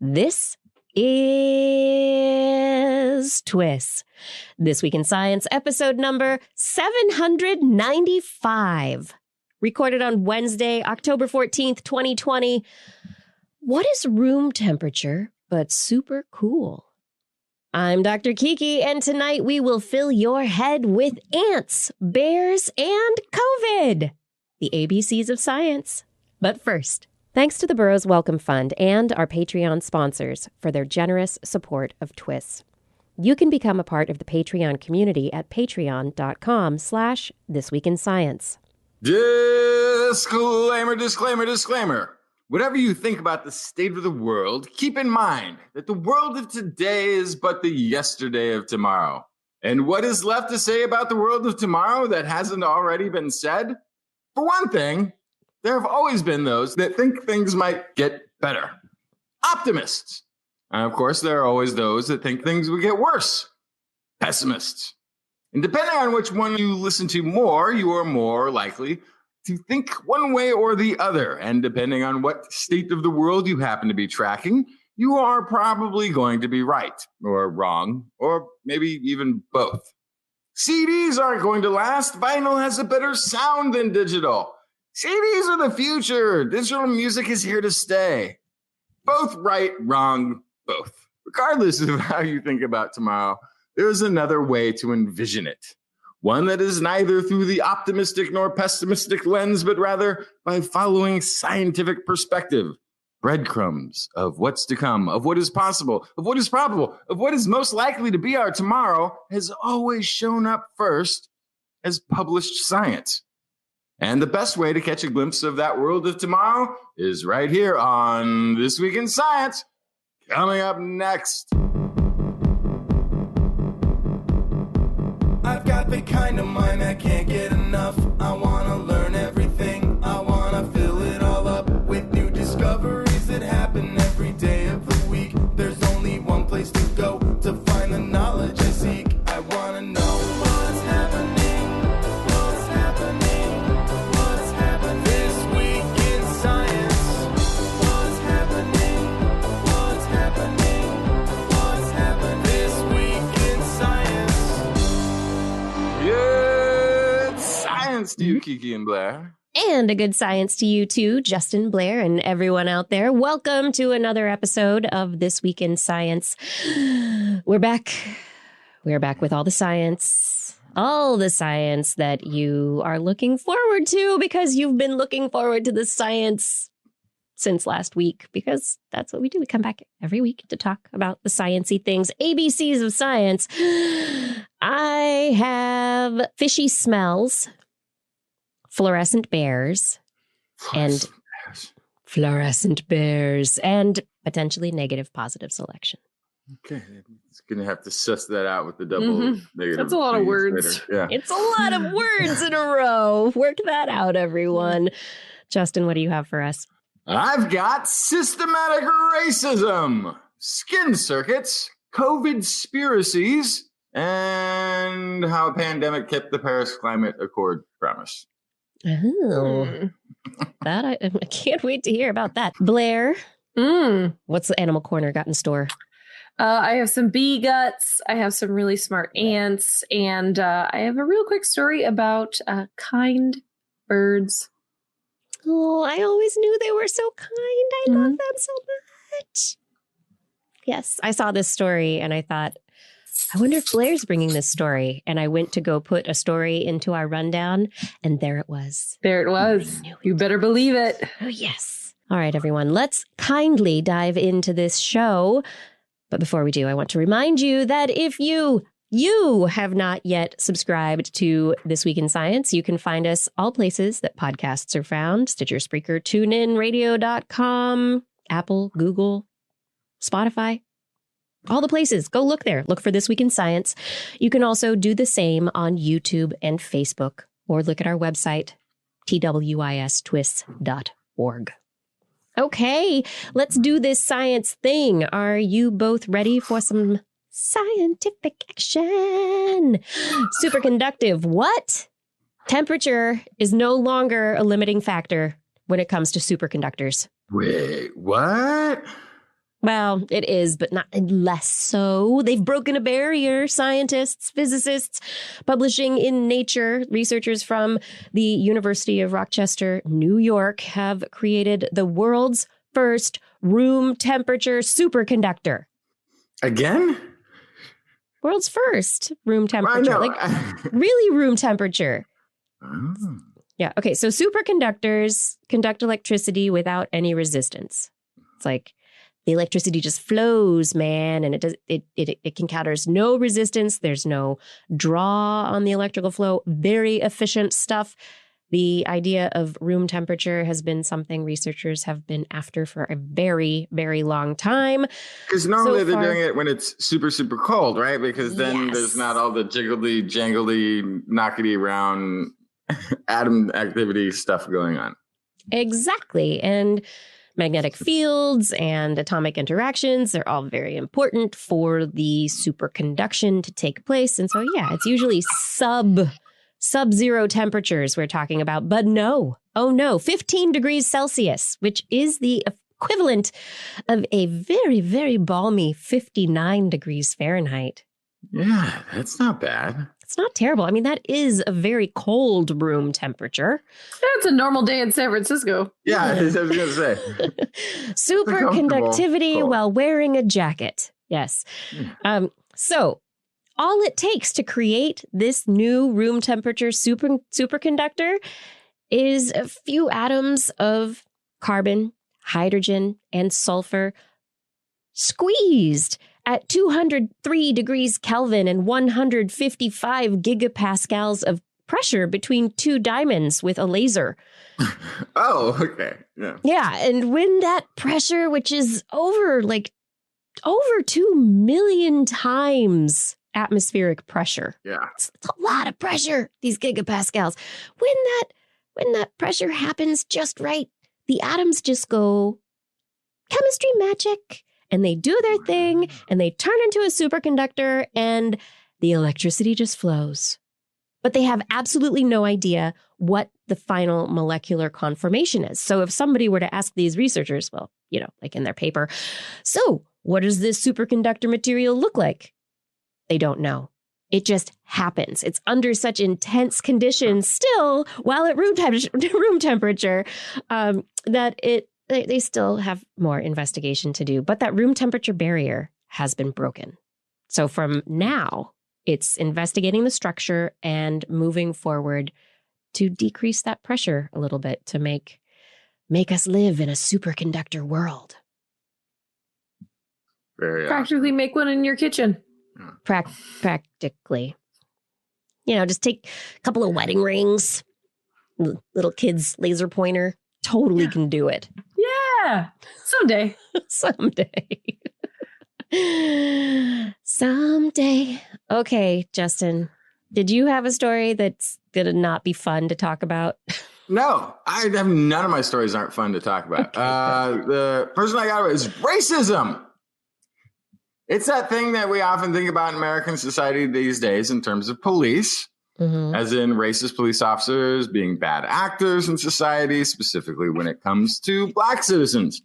This is TWIS. This Week in Science, episode number 795. Recorded on Wednesday, October 14th, 2020. What is room temperature but super cool? I'm Dr. Kiki, and tonight we will fill your head with ants, bears, and COVID. The ABCs of science. But first, thanks to the Burroughs Welcome Fund and our Patreon sponsors for their generous support of TWIS. You can become a part of the Patreon community at patreon.com/thisweekinscience. Disclaimer, disclaimer, disclaimer. Whatever you think about the state of the world, keep in mind that the world of today is but the yesterday of tomorrow. And what is left to say about the world of tomorrow that hasn't already been said? For one thing, there have always been those that think things might get better. Optimists. And of course, there are always those that think things will get worse. Pessimists. And depending on which one you listen to more, you are more likely to think one way or the other. And depending on what state of the world you happen to be tracking, you are probably going to be right or wrong, or maybe even both. CDs aren't going to last. Vinyl has a better sound than digital. CDs are the future. Digital music is here to stay. Both right, wrong, both. Regardless of how you think about tomorrow, there is another way to envision it. One that is neither through the optimistic nor pessimistic lens, but rather by following scientific perspective. Breadcrumbs of what's to come, of what is possible, of what is probable, of what is most likely to be our tomorrow has always shown up first as published science. And the best way to catch a glimpse of that world of tomorrow is right here on This Week in Science. Coming up next. I've got the kind of mind that can't get enough. I want to learn everything. I want to fill it all up with new discoveries that happen every day of the week. There's only one place to go to find the knowledge I seek. I want to know what's happening. What's happening? What's happening this week in science? What's happening? What's happening? What's happening this week in science? Good science to you, Kiki and Blair. And a good science to you too, Justin, Blair, and everyone out there. Welcome to another episode of This Week in Science. We're back. We're back with all the science that you are looking forward to because you've been looking forward to the science since last week, because that's what we do. We come back every week to talk about the sciencey things, ABCs of science. I have fishy smells, fluorescent bears, and potentially negative positive selection. Okay, it's going to have to suss that out with the double negative. That's a lot of words. Later. Yeah. It's a lot of words in a row. Work that out, everyone. Justin, what do you have for us? I've got systematic racism, skin circuits, COVID-spiracies, and how a pandemic kept the Paris Climate Accord promise. Oh, I can't wait to hear about that. Blair, what's the Animal Corner got in store? I have some bee guts. I have some really smart ants. And I have a real quick story about kind birds. Oh, I always knew they were so kind. I love them so much. Yes, I saw this story and I thought, I wonder if Blair's bringing this story. And I went to go put a story into our rundown, and there it was. There it was. You better believe it. Oh, yes. All right, everyone, let's kindly dive into this show. But before we do, I want to remind you that if you have not yet subscribed to This Week in Science, you can find us all places that podcasts are found: Stitcher, Spreaker, TuneIn, Radio.com, Apple, Google, Spotify. All the places. Go look there. Look for This Week in Science. You can also do the same on YouTube and Facebook, or look at our website, TWIS.org. Okay, let's do this science thing. Are you both ready for some scientific action? Superconductive. What? Temperature is no longer a limiting factor when it comes to superconductors. Wait, what? Well, it is, but not less so. They've broken a barrier. Scientists, physicists, publishing in Nature, researchers from the University of Rochester, New York, have created the world's first room temperature superconductor. Again? World's first room temperature. I know. Like really room temperature. Oh. Yeah. Okay. So superconductors conduct electricity without any resistance. It's like the electricity just flows, man, and it encounters no resistance. There's no draw on the electrical flow. Very efficient stuff. The idea of room temperature has been something researchers have been after for a very, very long time. Because normally they're doing it when it's super, super cold, right? Because then there's not all the jiggly, jangly, knockety around atom activity stuff going on. Exactly. And magnetic fields and atomic interactions, they're all very important for the superconduction to take place. And so, yeah, it's usually sub-zero temperatures we're talking about. But no, 15 degrees Celsius, which is the equivalent of a very, very balmy 59 degrees Fahrenheit. Yeah, that's not bad. It's not terrible. I mean, that is a very cold room temperature. It's a normal day in San Francisco. Yeah, I was going to say. Superconductivity while wearing a jacket. Yes. So all it takes to create this new room temperature superconductor is a few atoms of carbon, hydrogen, and sulfur squeezed at 203 degrees Kelvin and 155 gigapascals of pressure between two diamonds with a laser. Oh, okay. Yeah. Yeah. And when that pressure, which is over 2 million times atmospheric pressure. Yeah. It's a lot of pressure, these gigapascals. When that pressure happens just right, the atoms just go chemistry magic. And they do their thing, and they turn into a superconductor, and the electricity just flows. But they have absolutely no idea what the final molecular conformation is. So if somebody were to ask these researchers, well, like in their paper, so what does this superconductor material look like? They don't know. It just happens. It's under such intense conditions still, while at room temperature, that they still have more investigation to do, but that room temperature barrier has been broken. So from now, it's investigating the structure and moving forward to decrease that pressure a little bit to make us live in a superconductor world. Practically make one in your kitchen. Practically. Just take a couple of wedding rings, little kid's laser pointer. Totally can do it. Yeah. Someday. Someday. Okay, Justin, did you have a story that's going to not be fun to talk about? No, I have none of my stories aren't fun to talk about. Okay. The first one I got is racism. It's that thing that we often think about in American society these days in terms of police. Mm-hmm. As in racist police officers being bad actors in society, specifically when it comes to Black citizens.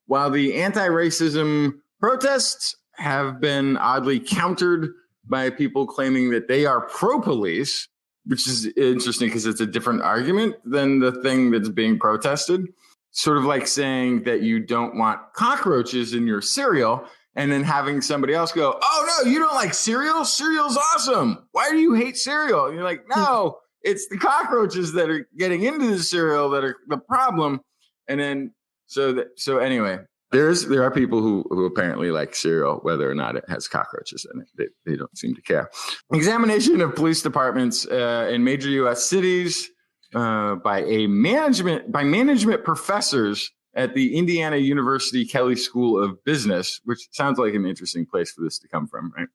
While the anti-racism protests have been oddly countered by people claiming that they are pro-police, which is interesting because it's a different argument than the thing that's being protested. Sort of like saying that you don't want cockroaches in your cereal, and then having somebody else go, oh, no, you don't like cereal? Cereal's awesome. Why do you hate cereal? And you're like, no, it's the cockroaches that are getting into the cereal that are the problem. And then so anyway, there are people who apparently like cereal, whether or not it has cockroaches in it. They don't seem to care. Examination of police departments in major U.S. cities by management professors at the Indiana University Kelley School of Business, which sounds like an interesting place for this to come from, right?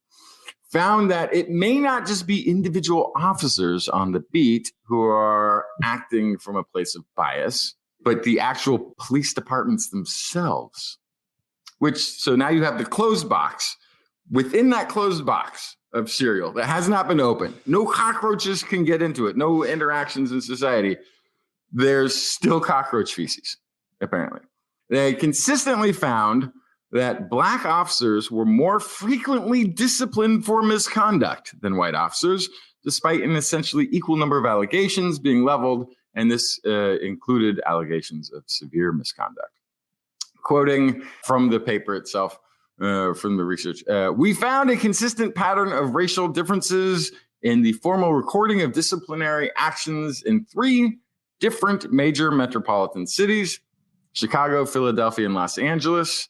Found that it may not just be individual officers on the beat who are acting from a place of bias, but the actual police departments themselves. So now you have the closed box. Within that closed box of cereal that has not been opened, no cockroaches can get into it, no interactions in society. There's still cockroach feces. Apparently, they consistently found that black officers were more frequently disciplined for misconduct than white officers, despite an essentially equal number of allegations being leveled, and this included allegations of severe misconduct. Quoting from the paper itself, from the research, we found a consistent pattern of racial differences in the formal recording of disciplinary actions in 3 different major metropolitan cities, Chicago, Philadelphia, and Los Angeles.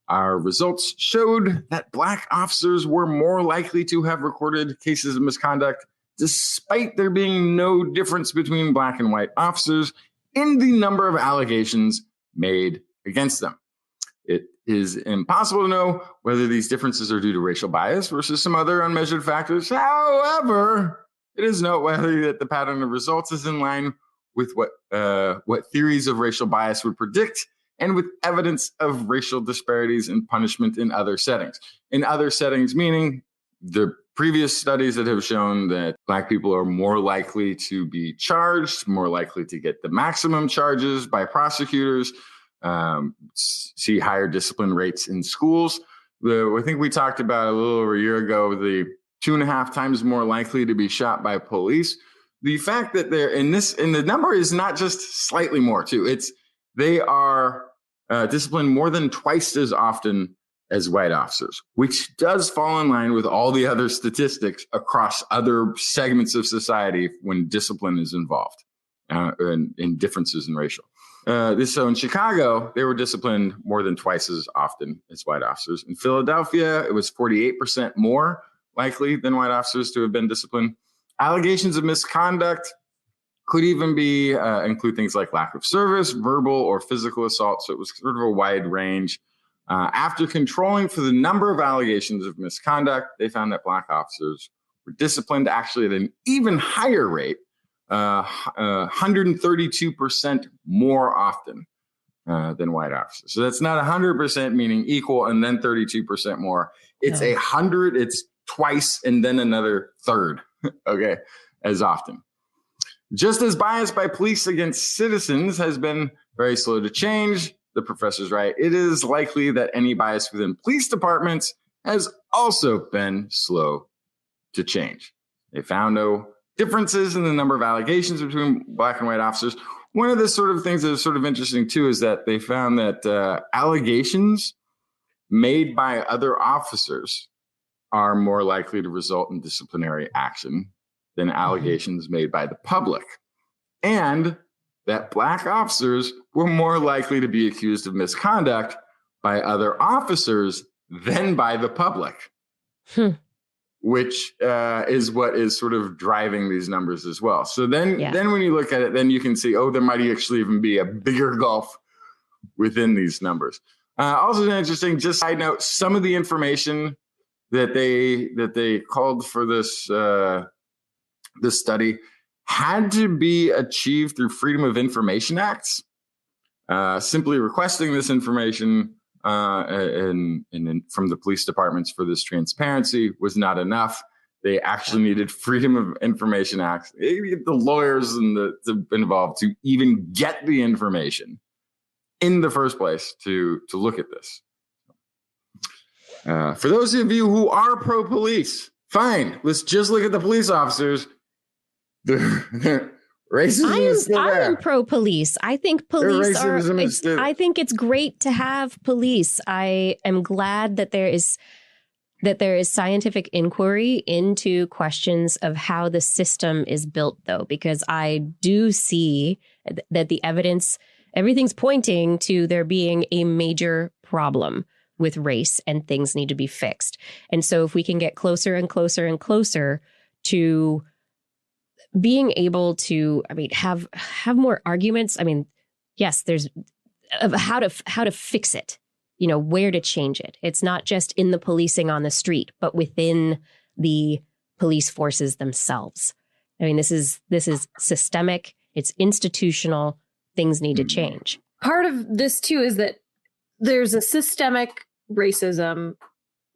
Our results showed that black officers were more likely to have recorded cases of misconduct, despite there being no difference between black and white officers in the number of allegations made against them. It is impossible to know whether these differences are due to racial bias versus some other unmeasured factors. However, it is noteworthy that the pattern of results is in line with what theories of racial bias would predict, and with evidence of racial disparities in punishment in other settings. In other settings, meaning the previous studies that have shown that black people are more likely to be charged, more likely to get the maximum charges by prosecutors, see higher discipline rates in schools. I think we talked about a little over a year ago, the 2.5 times more likely to be shot by police. The fact that they're and the number is not just slightly more too. They are disciplined more than twice as often as white officers, which does fall in line with all the other statistics across other segments of society when discipline is involved in differences in racial. So in Chicago, they were disciplined more than twice as often as white officers. In Philadelphia, it was 48% more likely than white officers to have been disciplined. Allegations of misconduct could even be include things like lack of service, verbal or physical assault. So it was sort of a wide range. After controlling for the number of allegations of misconduct, they found that black officers were disciplined actually at an even higher rate, 132% more often than white officers. So that's not 100% meaning equal and then 32% more. It's 100, it's twice and then another third, okay, as often. Just as bias by police against citizens has been very slow to change, the professor's right, it is likely that any bias within police departments has also been slow to change. They found no differences in the number of allegations between black and white officers. One of the sort of things that is sort of interesting, too, is that they found that allegations made by other officers are more likely to result in disciplinary action than allegations made by the public, and that black officers were more likely to be accused of misconduct by other officers than by the public, which is what is sort of driving these numbers as well. So then when you look at it, then you can see, there might actually even be a bigger gulf within these numbers. Also interesting, just side note, some of the information that they called for this study had to be achieved through Freedom of Information Acts. Simply requesting this information from the police departments for this transparency was not enough. They actually needed Freedom of Information Acts. The lawyers involved to even get the information in the first place to look at this. For those of you who are pro-police, fine. Let's just look at the police officers. The racism is still there. I am pro-police. I think police I think it's great to have police. I am glad that there is scientific inquiry into questions of how the system is built, though, because I do see that the evidence, everything's pointing to there being a major problem with race and things need to be fixed. And so if we can get closer and closer and closer to being able to, have more arguments. Yes, there's how to fix it, where to change it. It's not just in the policing on the street, but within the police forces themselves. This is systemic. It's institutional. Things need to change. Part of this too is that there's a systemic racism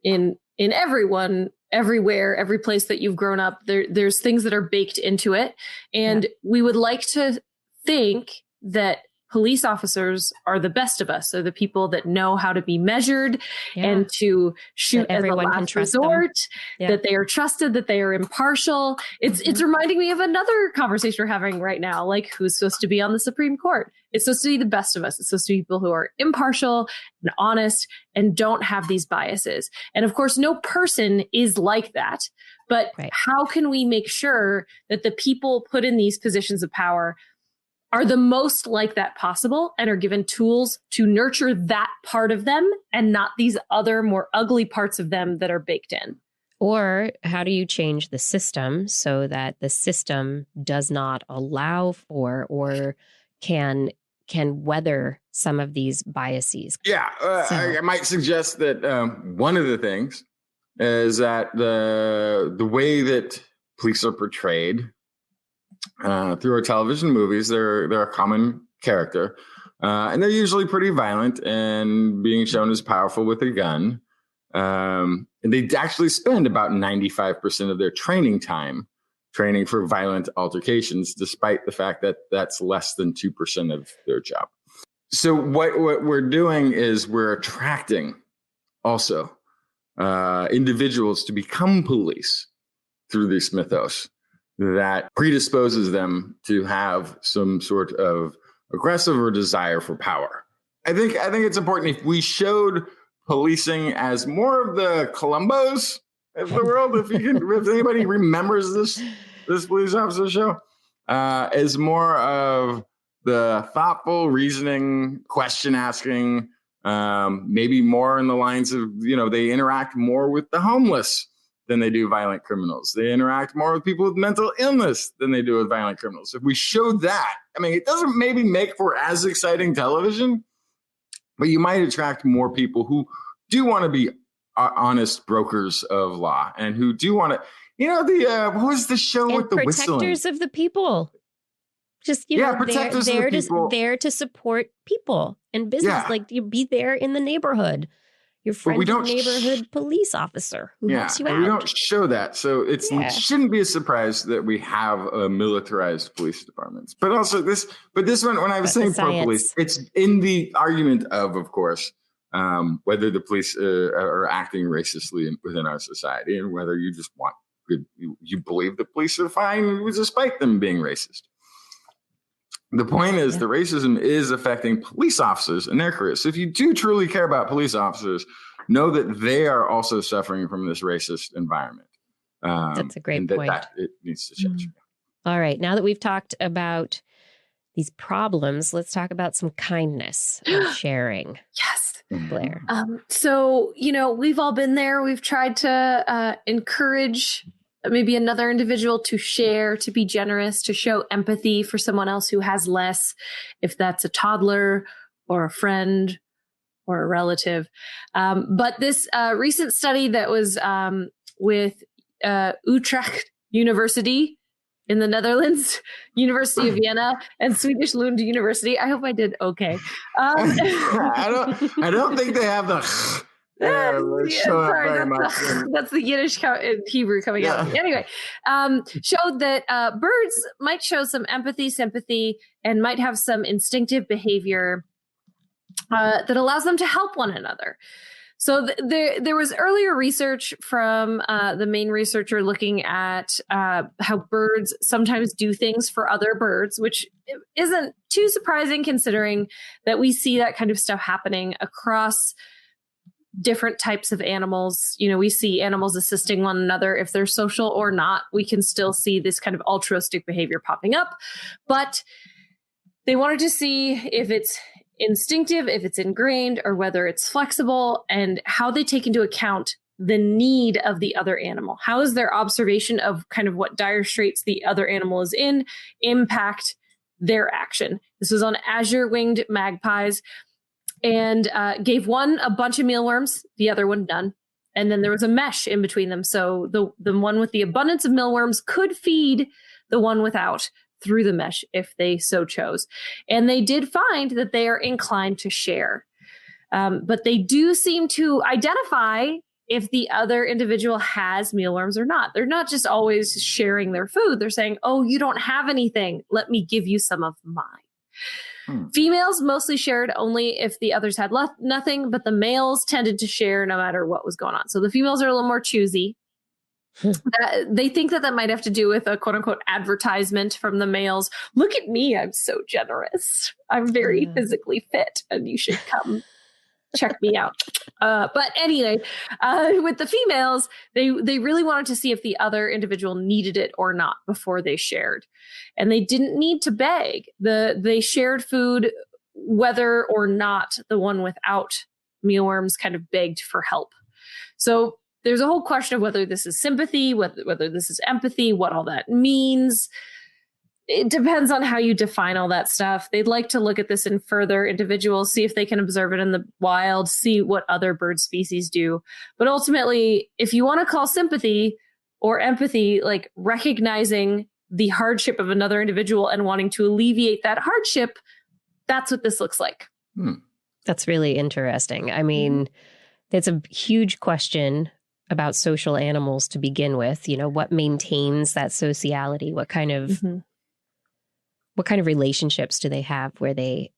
in everyone, everywhere, every place that you've grown up. There's things that are baked into it. And we would like to think that police officers are the best of us. They're the people that know how to be measured and to shoot as a last resort, that they are trusted, that they are impartial. It's reminding me of another conversation we're having right now, like who's supposed to be on the Supreme Court. It's supposed to be the best of us. It's supposed to be people who are impartial and honest and don't have these biases. And of course, no person is like that. But how can we make sure that the people put in these positions of power are the most like that possible and are given tools to nurture that part of them and not these other more ugly parts of them that are baked in? Or how do you change the system so that the system does not allow for or can weather some of these biases? Yeah, I might suggest that one of the things is that the way that police are portrayed through our television movies, they're a common character, and they're usually pretty violent and being shown as powerful with a gun. And they actually spend about 95% of their training time training for violent altercations, despite the fact that that's less than 2% of their job. So what we're doing is we're attracting also individuals to become police through this mythos that predisposes them to have some sort of aggressive or desire for power. I think it's important if we showed policing as more of the Columbos of the world, if anybody remembers this police officer show, as more of the thoughtful reasoning, question asking, maybe more in the lines of, they interact more with the homeless than they do violent criminals. They interact more with people with mental illness than they do with violent criminals. If we showed that, it doesn't maybe make for as exciting television, but you might attract more people who do want to be honest brokers of law and who do want to, what was the show and with the whistling? Protectors of the people. Just, protectors of the people. There to support people and business. Like you be there in the neighborhood. Your friendly neighborhood police officer who helps you out. We don't show that. So it shouldn't be a surprise that we have militarized police departments. But also this one, when I was saying pro-police, it's in the argument of course, whether the police are acting racistly within our society and whether you just want good, you believe the police are fine despite them being racist. The point is the racism is affecting police officers and their careers. So if you do truly care about police officers, know that they are also suffering from this racist environment. That's a great point. That it needs to change. All right. Now that we've talked about these problems, let's talk about some kindness and sharing. Yes. Blair. So, we've all been there. We've tried to encourage maybe another individual to share, to be generous, to show empathy for someone else who has less, if that's a toddler or a friend or a relative. But this recent study that was with Utrecht University in the Netherlands, University of Vienna, and Swedish Lund University. I hope I did okay. I don't think they have the... that's the Yiddish Hebrew coming out. Anyway, showed that birds might show some empathy, sympathy, and might have some instinctive behavior that allows them to help one another. So there was earlier research from the main researcher looking at how birds sometimes do things for other birds, which isn't too surprising considering that we see that kind of stuff happening across different types of animals. We see animals assisting one another. If they're social or not, we can still see this kind of altruistic behavior popping up. But they wanted to see if it's instinctive, if it's ingrained, or whether it's flexible, and how they take into account the need of the other animal. How is their observation of kind of what dire straits the other animal is in impact their action? This was on azure-winged magpies. And gave one a bunch of mealworms, the other one none. And then there was a mesh in between them. So the one with the abundance of mealworms could feed the one without through the mesh if they so chose. And they did find that they are inclined to share. But they do seem to identify if the other individual has mealworms or not. They're not just always sharing their food. They're saying, oh, you don't have anything. Let me give you some of mine. Females mostly shared only if the others had left nothing, but the males tended to share no matter what was going on. So the females are a little more choosy. They think that might have to do with a quote unquote advertisement from the males. Look at me. I'm so generous. I'm very physically fit and you should come check me out. But anyway, with the females, they really wanted to see if the other individual needed it or not before they shared. And they didn't need to beg. They shared food whether or not the one without mealworms kind of begged for help. So there's a whole question of whether this is sympathy, whether this is empathy, what all that means. It depends on how you define all that stuff. They'd like to look at this in further individuals, see if they can observe it in the wild, see what other bird species do. But ultimately, if you want to call sympathy or empathy, like recognizing the hardship of another individual and wanting to alleviate that hardship, that's what this looks like. That's really interesting. I mean, it's a huge question about social animals to begin with. You know, what maintains that sociality? What kind of relationships do they have where they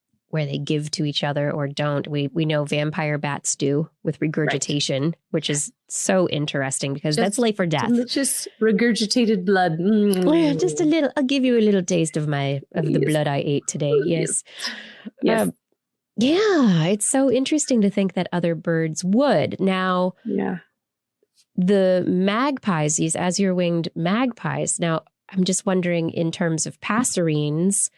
give to each other or don't? We know vampire bats do with regurgitation, which is so interesting because that's life or death. Just regurgitated blood. Well, just a little. I'll give you a little taste of the blood I ate today. Yes. Yes. Yeah, it's so interesting to think that other birds would. Now, the magpies, these azure-winged magpies. Now, I'm just wondering, in terms of passerines,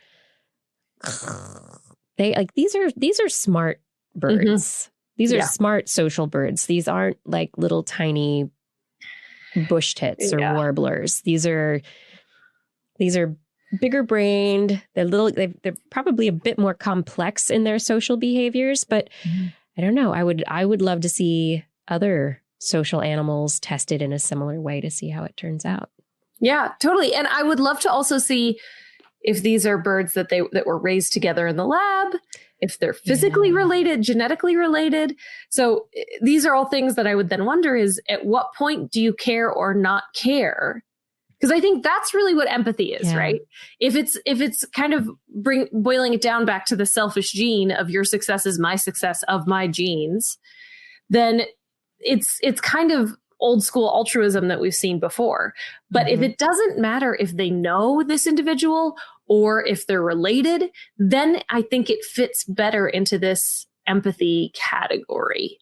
these are smart birds. These are smart social birds. These aren't like little tiny bush tits or warblers. These are bigger brained. They're probably a bit more complex in their social behaviors, but I don't know. I would love to see other social animals tested in a similar way to see how it turns out. Yeah, totally. And I would love to also see if these are birds that were raised together in the lab, if they're physically related, genetically related. So these are all things that I would then wonder is, at what point do you care or not care? Because I think that's really what empathy is, right? If it's kind of boiling it down back to the selfish gene of your success is my success of my genes, then it's kind of old school altruism that we've seen before. But if it doesn't matter if they know this individual or if they're related, then I think it fits better into this empathy category.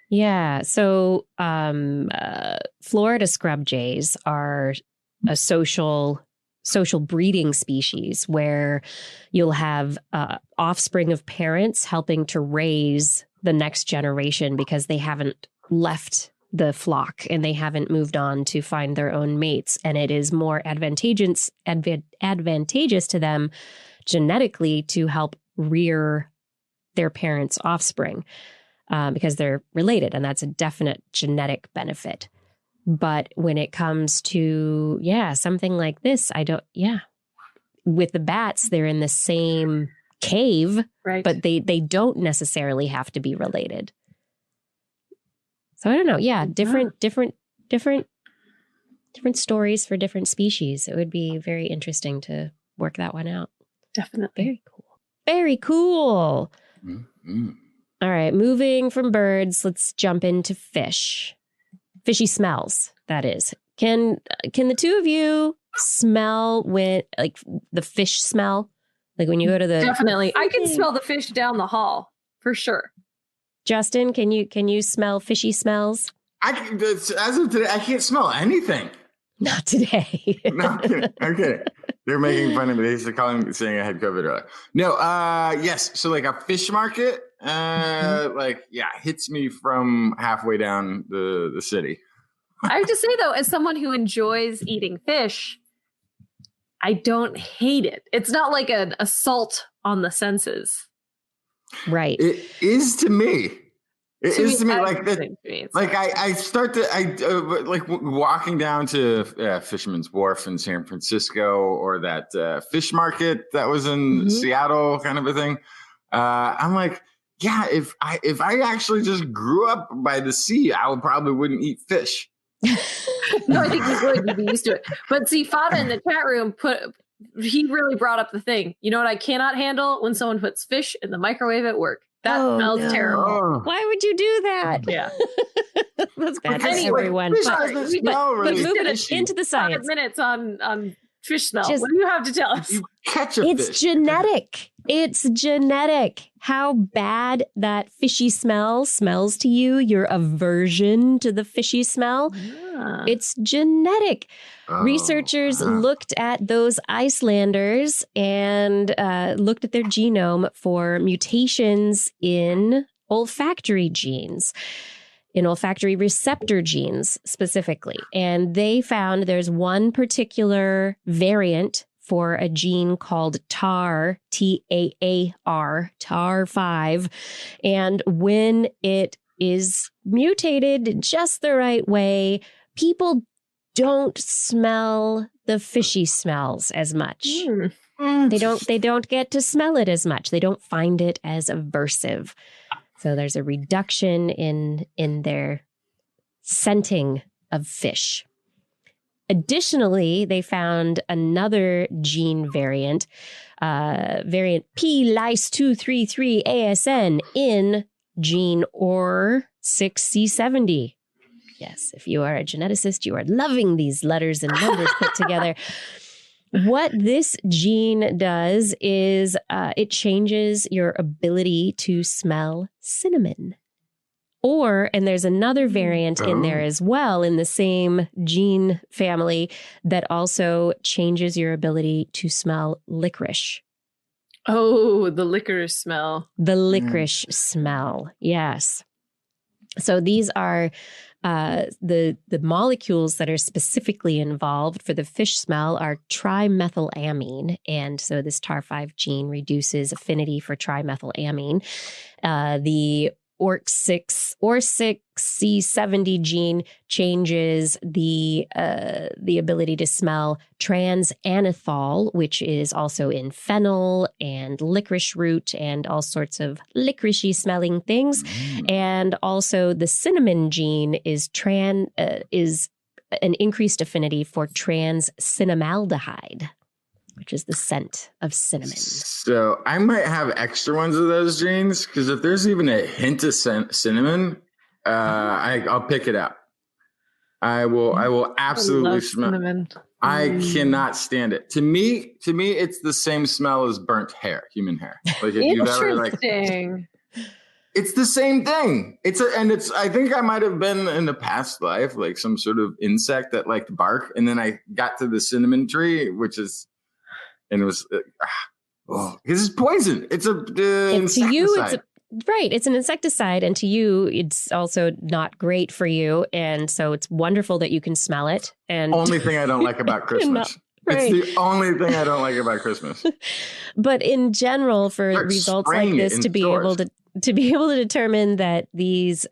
Yeah. So Florida scrub jays are a social breeding species where you'll have offspring of parents helping to raise the next generation because they haven't left the flock and they haven't moved on to find their own mates. And it is more advantageous to them genetically to help rear their parents' offspring because they're related. And that's a definite genetic benefit. But when it comes to, something like this, with the bats, they're in the same cave, right? But they don't necessarily have to be related. So I don't know. Yeah, different stories for different species. It would be very interesting to work that one out. Definitely. Very cool. Very cool. Mm-hmm. All right, moving from birds, let's jump into fish. Fishy smells, that is. Can the two of you smell when, like, the fish smell? Like when you go to the... Definitely. I can smell the fish down the hall, for sure. Justin, can you smell fishy smells? As of today, I can't smell anything. Not today. No, I'm kidding. I'm kidding. They're making fun of me. They used to call me saying I had COVID earlier. No, yes. So like a fish market, hits me from halfway down the city. I have to say though, as someone who enjoys eating fish, I don't hate it. It's not like an assault on the senses. Right. It is to me. It is to me like that. Like I like walking down to Fisherman's Wharf in San Francisco, or that fish market that was in Seattle, kind of a thing. I'm like, yeah, if I actually just grew up by the sea, I probably wouldn't eat fish. No, I think you would. You'd be used to it. But see, Fada in the chat room he really brought up the thing. You know what I cannot handle? When someone puts fish in the microwave at work. That smells terrible. Oh. Why would you do that? Yeah. That's bad for Because, everyone. fish But doesn't smell really moving fishy. into the 5 science. minutes on fish smell. Just- What do you have to tell us? You catch a It's fish. genetic. It's genetic. How bad that fishy smell smells to you, your aversion to the fishy smell, it's genetic. Oh, Researchers wow. looked at those Icelanders and looked at their genome for mutations in olfactory genes, in olfactory receptor genes specifically. And they found there's one particular variant for a gene called TAR, TAAR, TAR5. And when it is mutated just the right way, people don't smell the fishy smells as much. They don't get to smell it as much. They don't find it as aversive. So there's a reduction in their scenting of fish. Additionally, they found another gene variant, variant P lyse 233 ASN in gene OR6C70. Yes, if you are a geneticist, you are loving these letters and numbers put together. What this gene does is it changes your ability to smell cinnamon. And there's another variant in there as well in the same gene family that also changes your ability to smell licorice. Oh, the licorice smell. The licorice smell, yes. So these are the molecules that are specifically involved for the fish smell are trimethylamine. And so this TAR5 gene reduces affinity for trimethylamine. The OR6C70 gene changes the ability to smell transanethol, which is also in fennel and licorice root and all sorts of licoricey smelling things. And also the cinnamon gene is an increased affinity for trans-cinnamaldehyde, which is the scent of cinnamon. So I might have extra ones of those genes because if there's even a hint of cinnamon, I'll pick it up. I will absolutely smell. Cinnamon. I cannot stand it. To me, it's the same smell as burnt hair, human hair. Like if you've ever Interesting. it's the same thing. I think I might have been in a past life like some sort of insect that liked bark, and then I got to the cinnamon tree, and it was because it's poison. It's to you, it's right. It's an insecticide, and to you, it's also not great for you. And so, it's wonderful that you can smell it. And only thing I don't like about Christmas. Right. It's the only thing I don't like about Christmas. But in general, for results like this to be able to determine that these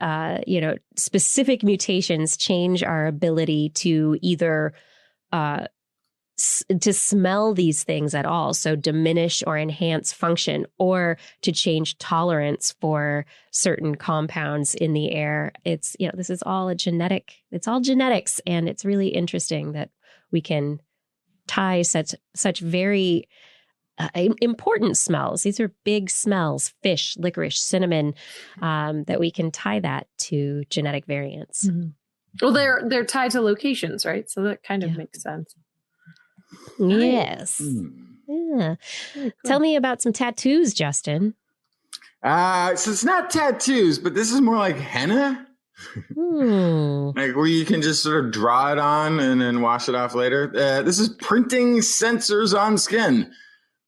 specific mutations change our ability to either to smell these things at all, so diminish or enhance function, or to change tolerance for certain compounds in the air. It's, this is all it's all genetics. And it's really interesting that we can tie such very important smells. These are big smells, fish, licorice, cinnamon, that we can tie that to genetic variants. Mm-hmm. Well, they're tied to locations, right? So that kind of makes sense. Yes. Yeah. Cool. Tell me about some tattoos, Justin. So it's not tattoos, but this is more like henna. Like where you can just sort of draw it on and then wash it off later. This is printing sensors on skin,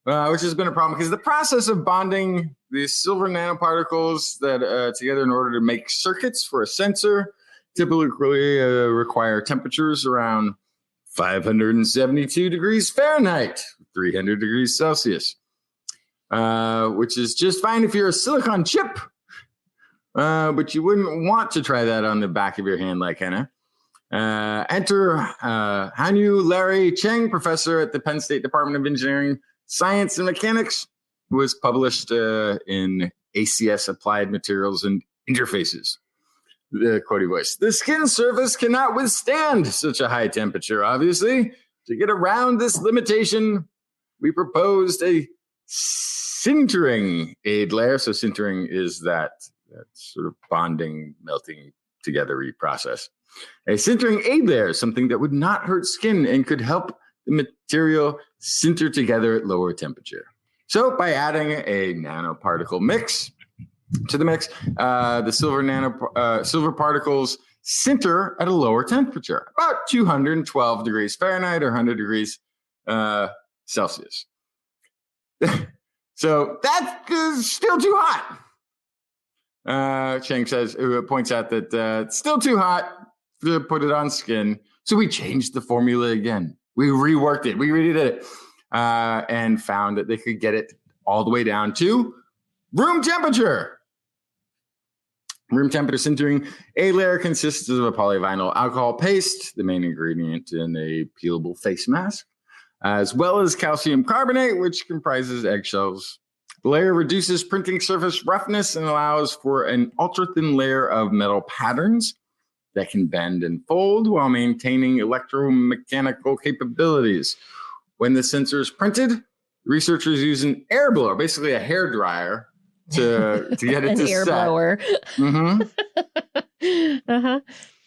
which has been a problem because the process of bonding these silver nanoparticles that together in order to make circuits for a sensor typically require temperatures around 572 degrees Fahrenheit, 300 degrees Celsius, which is just fine if you're a silicon chip. But you wouldn't want to try that on the back of your hand like henna. Enter Hanyu Larry Cheng, professor at the Penn State Department of Engineering, Science and Mechanics, who was published in ACS Applied Materials and Interfaces. The quotey voice. The skin surface cannot withstand such a high temperature, obviously. To get around this limitation, we proposed a sintering aid layer. So sintering is that sort of bonding, melting together process. A sintering aid layer is something that would not hurt skin and could help the material sinter together at lower temperature. So by adding a nanoparticle mix to the mix, the silver particles sinter at a lower temperature, about 212 degrees Fahrenheit or 100 degrees Celsius. So that's still too hot. Chang points out that it's still too hot to put it on skin. So we changed the formula again. We reworked it. We redid it and found that they could get it all the way down to room temperature. Room temperature sintering aid layer consists of a polyvinyl alcohol paste, the main ingredient in a peelable face mask, as well as calcium carbonate, which comprises eggshells. The layer reduces printing surface roughness and allows for an ultra-thin layer of metal patterns that can bend and fold while maintaining electromechanical capabilities. When the sensor is printed, researchers use an air blower, basically a hair dryer, to get it to air set. blower. Mm-hmm.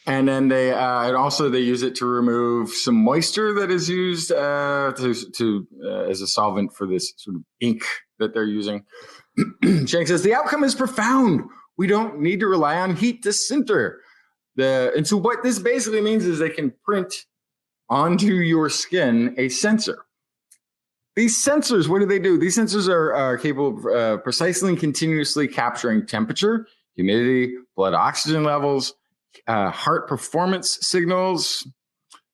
And then they use it to remove some moisture that is used as a solvent for this sort of ink that they're using. Chang says the outcome is profound. We don't need to rely on heat to sinter. And so what this basically means is they can print onto your skin a sensor. These sensors, what do? These sensors are capable of precisely and continuously capturing temperature, humidity, blood oxygen levels, heart performance signals,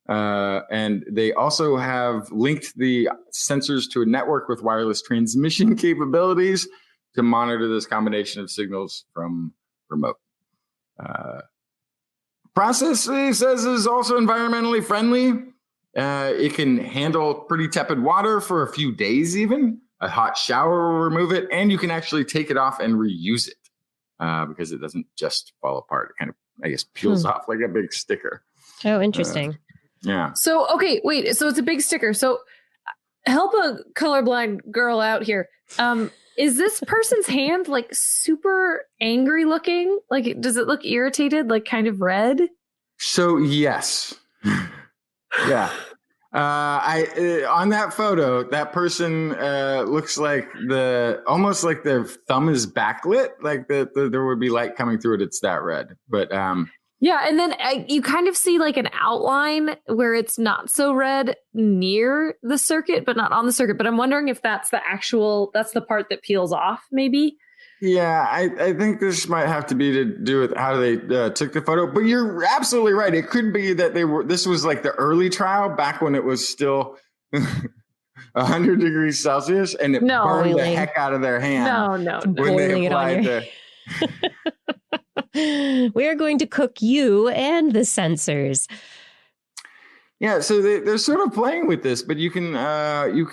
and they also have linked the sensors to a network with wireless transmission capabilities to monitor this combination of signals from remote. Process, he says, is also environmentally friendly. It can handle pretty tepid water for a few days even. A hot shower will remove it, and you can actually take it off and reuse it because it doesn't just fall apart. It kind of, I guess, peels off like a big sticker. Oh, interesting. Yeah. So, okay, wait. So it's a big sticker. So help a colorblind girl out here. Is this person's hand like super angry looking? Like, does it look irritated, like kind of red? So, yes. Yeah. On that photo, that person looks like almost like their thumb is backlit, like there would be light coming through it. It's that red. But yeah, and then you kind of see like an outline where it's not so red near the circuit, but not on the circuit. But I'm wondering if that's the part that peels off, maybe. Yeah, I think this might have to be to do with how they took the photo. But you're absolutely right. It could be that this was like the early trial back when it was still 100 degrees Celsius and it burned the heck out of their hand. No. When they applied We are going to cook you and the sensors. Yeah, so they're sort of playing with this, but you can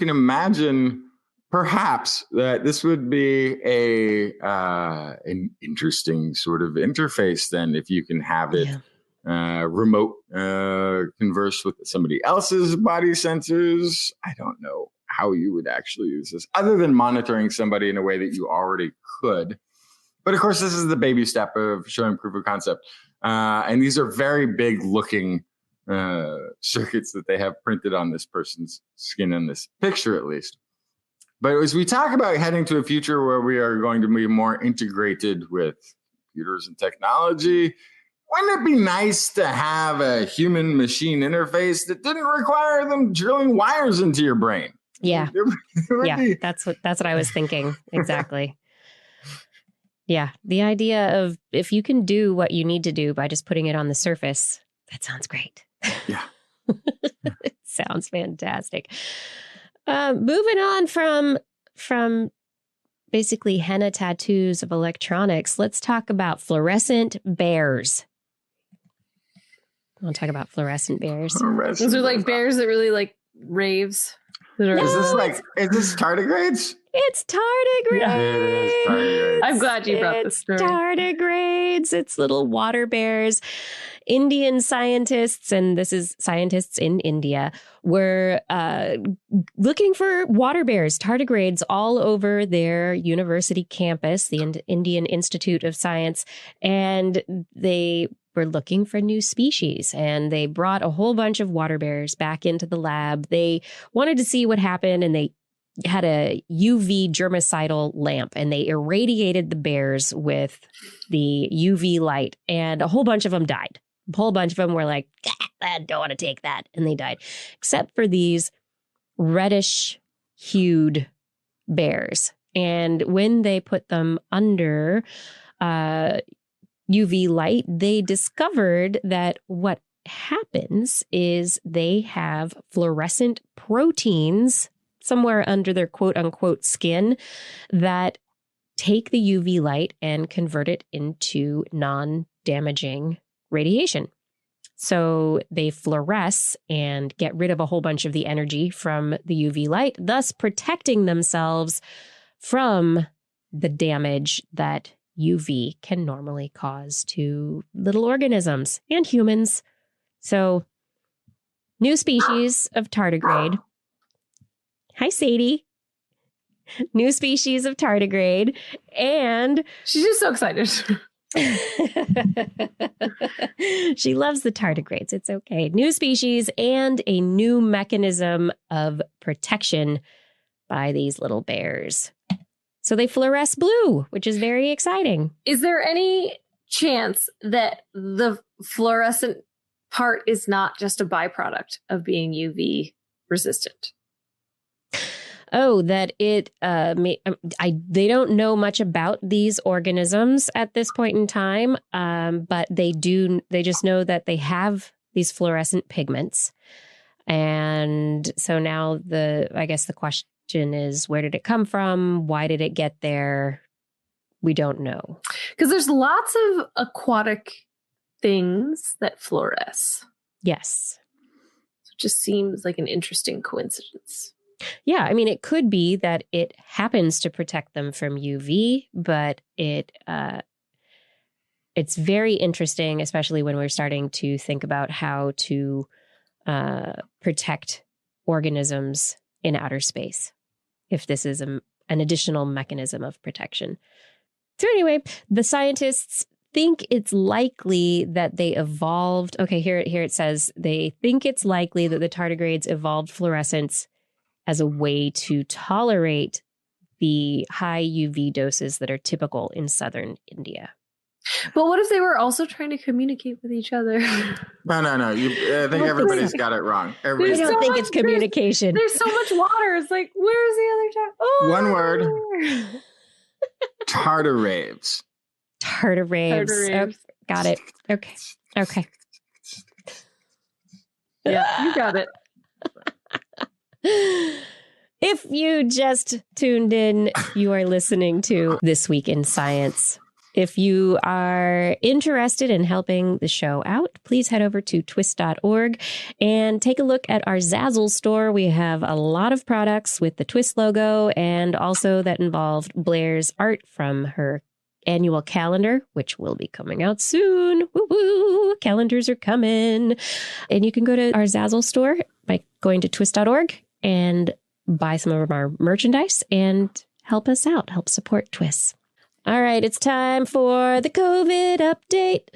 imagine perhaps that this would be an interesting sort of interface then if you can have it remote converse with somebody else's body sensors. I don't know how you would actually use this other than monitoring somebody in a way that you already could. But of course, this is the baby step of showing proof of concept. And these are very big looking circuits that they have printed on this person's skin in this picture, at least. But as we talk about heading to a future where we are going to be more integrated with computers and technology, wouldn't it be nice to have a human machine interface that didn't require them drilling wires into your brain? Yeah. That's what I was thinking. Exactly. Yeah. The idea of if you can do what you need to do by just putting it on the surface, that sounds great. Yeah. It sounds fantastic. Moving on from basically henna tattoos of electronics, let's talk about fluorescent bears. I want to talk about fluorescent bears. Those are like bears that really like raves. Is this tardigrades? It's tardigrades. It is tardigrades. I'm glad you brought this story. Tardigrades. It's little water bears. Indian scientists, and this is scientists in India, were looking for water bears, tardigrades, all over their university campus, the Indian Institute of Science, and they were looking for new species, and they brought a whole bunch of water bears back into the lab. They wanted to see what happened, and they had a UV germicidal lamp, and they irradiated the bears with the UV light, and a whole bunch of them died. A whole bunch of them were like, I don't want to take that, and they died, except for these reddish-hued bears. And when they put them under UV light, they discovered that what happens is they have fluorescent proteins somewhere under their quote-unquote skin that take the UV light and convert it into non-damaging radiation. So they fluoresce and get rid of a whole bunch of the energy from the UV light, thus protecting themselves from the damage that UV can normally cause to little organisms and humans. So, new species of tardigrade. Hi, Sadie. New species of tardigrade. And she's just so excited. She loves the tardigrades. It's okay. New species and a new mechanism of protection by these little bears. So they fluoresce blue, which is very exciting. Is there any chance that the fluorescent part is not just a byproduct of being UV resistant? Oh, that it, they don't know much about these organisms at this point in time, but they just know that they have these fluorescent pigments. And so now I guess the question is, where did it come from? Why did it get there? We don't know. Because there's lots of aquatic things that fluoresce. Yes. So it just seems like an interesting coincidence. Yeah, I mean, it could be that it happens to protect them from UV, but it's very interesting, especially when we're starting to think about how to protect organisms in outer space, if this is an additional mechanism of protection. So anyway, the scientists think it's likely that they evolved. Okay, here it says they think it's likely that the tardigrades evolved fluorescence as a way to tolerate the high UV doses that are typical in southern India. But what if they were also trying to communicate with each other? No. I think everybody's got it wrong. I don't think it's communication. There's so much water. It's like, where's the other time? Oh, one word. Tardigrades. Tardigrades. Oh, got it. Okay. Yeah, you got it. If you just tuned in, you are listening to This Week in Science. If you are interested in helping the show out, please head over to TWIS.org and take a look at our Zazzle store. We have a lot of products with the TWIS logo, and also that involved Blair's art from her annual calendar, which will be coming out soon. Woo-woo! Calendars are coming. And you can go to our Zazzle store by going to TWIS.org and buy some of our merchandise and help us out, help support TWIS. All right, it's time for the COVID update.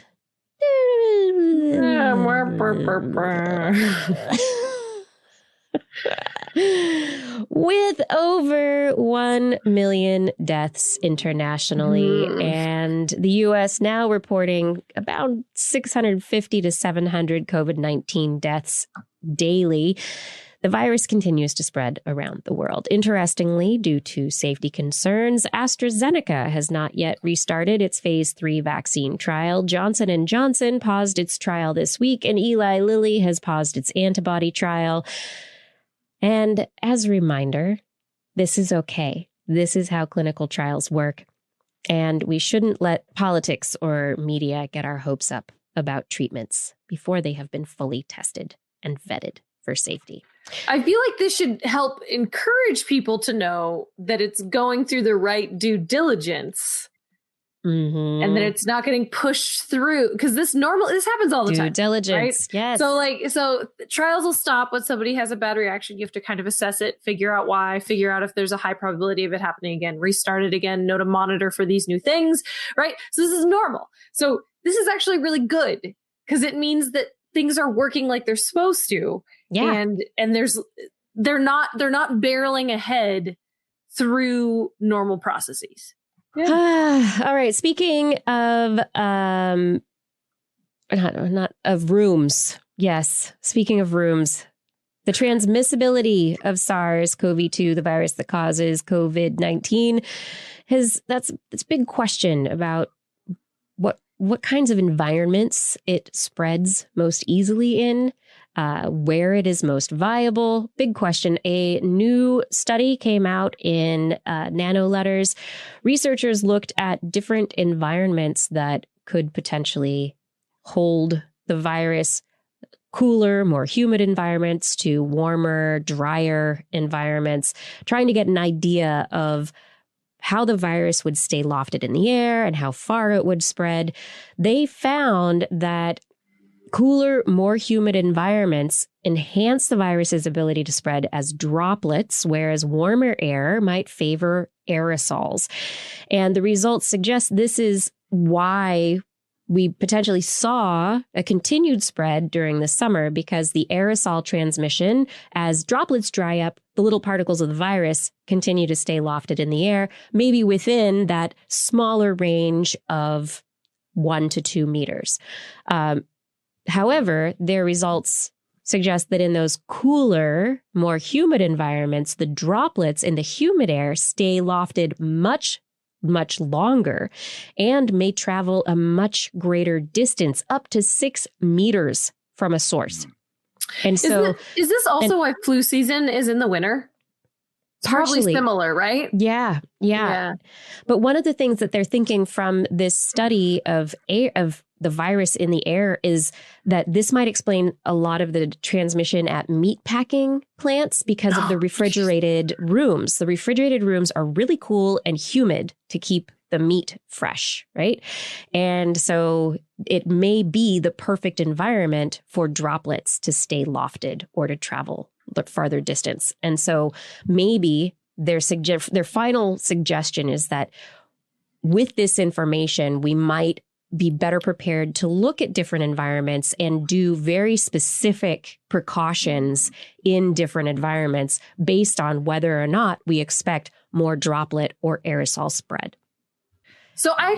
With over 1 million deaths internationally, and the U.S. now reporting about 650 to 700 COVID-19 deaths daily, the virus continues to spread around the world. Interestingly, due to safety concerns, AstraZeneca has not yet restarted its phase 3 vaccine trial. Johnson & Johnson paused its trial this week, and Eli Lilly has paused its antibody trial. And as a reminder, this is okay. This is how clinical trials work. And we shouldn't let politics or media get our hopes up about treatments before they have been fully tested and vetted for safety. I feel like this should help encourage people to know that it's going through the right due diligence. And then it's not getting pushed through, because this happens all the time. Due diligence, right? yes. So trials will stop when somebody has a bad reaction. You have to kind of assess it, figure out why, figure out if there's a high probability of it happening again, restart it again, know to monitor for these new things, right? So this is normal. So this is actually really good, because it means that things are working like they're supposed to. Yeah. And they're not barreling ahead through normal processes. Yeah. All right. Speaking of not of rooms. Yes. Speaking of rooms, the transmissibility of SARS-CoV-2, the virus that causes COVID-19, that's a big question about what kinds of environments it spreads most easily in. Where it is most viable. Big question. A new study came out in Nano Letters. Researchers looked at different environments that could potentially hold the virus. Cooler, more humid environments to warmer, drier environments, trying to get an idea of how the virus would stay lofted in the air and how far it would spread. They found that cooler, more humid environments enhance the virus's ability to spread as droplets, whereas warmer air might favor aerosols. And the results suggest this is why we potentially saw a continued spread during the summer, because the aerosol transmission, as droplets dry up, the little particles of the virus continue to stay lofted in the air, maybe within that smaller range of 1 to 2 meters. However, their results suggest that in those cooler, more humid environments, the droplets in the humid air stay lofted much, much longer and may travel a much greater distance, up to 6 meters from a source. And is this also why flu season is in the winter? It's probably similar, right? Yeah. But one of the things that they're thinking from this study of the virus in the air is that this might explain a lot of the transmission at meat packing plants because of the refrigerated rooms. The refrigerated rooms are really cool and humid to keep the meat fresh, right? And so it may be the perfect environment for droplets to stay lofted or to travel the farther distance. And so maybe their final suggestion is that with this information, we might be better prepared to look at different environments and do very specific precautions in different environments based on whether or not we expect more droplet or aerosol spread. So I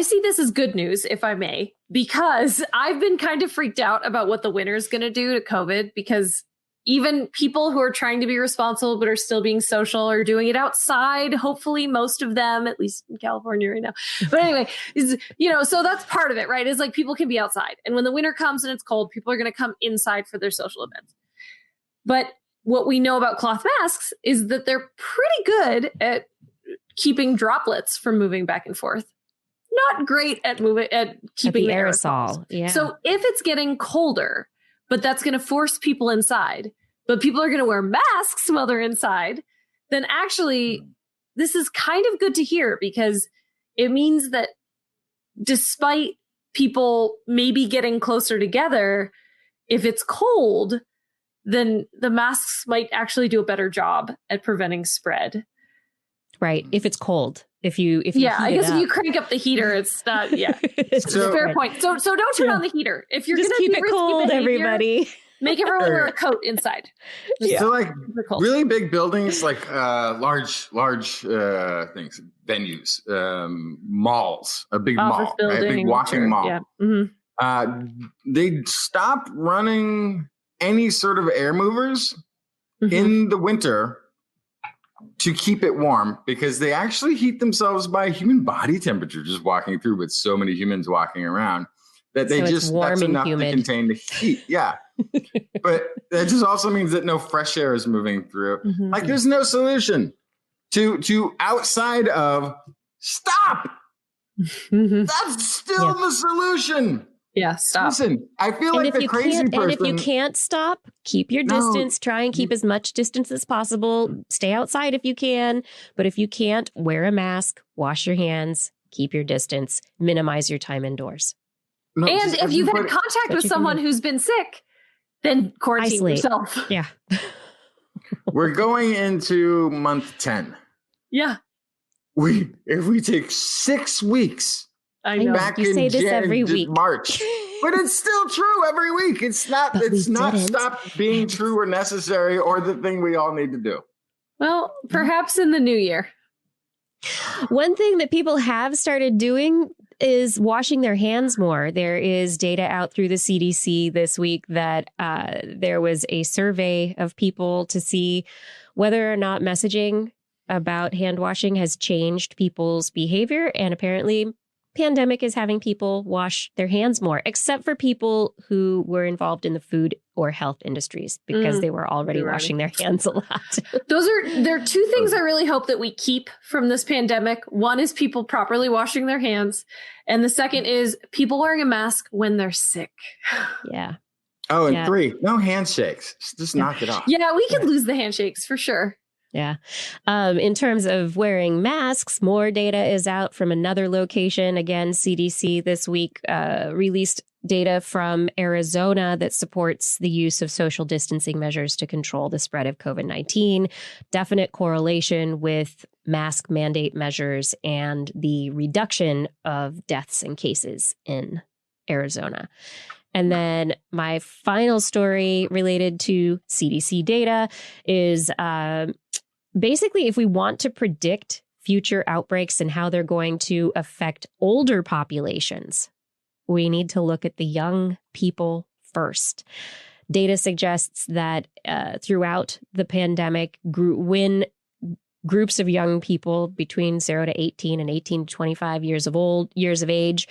see this as good news, if I may, because I've been kind of freaked out about what the winter is going to do to COVID, because even people who are trying to be responsible but are still being social are doing it outside. Hopefully most of them, at least in California right now. But anyway, so that's part of it, right? Is like people can be outside. And when the winter comes and it's cold, people are going to come inside for their social events. But what we know about cloth masks is that they're pretty good at keeping droplets from moving back and forth. Not great at keeping the aerosol. Yeah. So if it's getting colder, but that's going to force people inside, but people are going to wear masks while they're inside, then actually this is kind of good to hear, because it means that despite people maybe getting closer together, if it's cold, then the masks might actually do a better job at preventing spread. Right. If it's cold. If you I guess if you crank up the heater, it's not. Yeah, it's a fair point. So don't turn on the heater if you're just keep it cold, behavior, everybody. Make everyone wear a coat inside. So like really big buildings, like large things, venues, malls, a big mall, right? A big walking mall. Yeah. Mm-hmm. They stopped running any sort of air movers in the winter to keep it warm, because they actually heat themselves by human body temperature just walking through, with so many humans walking around that that's enough to contain the heat. Yeah. But that just also means that no fresh air is moving through. Like there's no solution to outside of stop. That's still the solution. Yeah, stop. Listen, I feel like the crazy person. And if you can't stop, keep your distance. Try and keep as much distance as possible. Stay outside if you can. But if you can't, wear a mask, wash your hands, keep your distance, minimize your time indoors. No, and if you've had contact with someone who's been sick, then quarantine yourself. Yeah. We're going into month 10. Yeah. If we take 6 weeks. I know. Back you say this every week. March. But it's still true every week. It's not stopped being true or necessary or the thing we all need to do. Well, perhaps in the new year. One thing that people have started doing is washing their hands more. There is data out through the CDC this week that there was a survey of people to see whether or not messaging about hand washing has changed people's behavior. And apparently, pandemic is having people wash their hands more, except for people who were involved in the food or health industries because they were already washing their hands a lot. There are two things I really hope that we keep from this pandemic. One is people properly washing their hands. And the second is people wearing a mask when they're sick. Yeah. Oh, and 3, no handshakes. Just knock it off. Yeah, we could lose the handshakes for sure. Yeah. In terms of wearing masks, more data is out from another location. Again, CDC this week released data from Arizona that supports the use of social distancing measures to control the spread of COVID-19. Definite correlation with mask mandate measures and the reduction of deaths and cases in Arizona. And then my final story related to CDC data is basically if we want to predict future outbreaks and how they're going to affect older populations, we need to look at the young people first. Data suggests that throughout the pandemic, when groups of young people between 0 to 18 and 18 to 25 years of age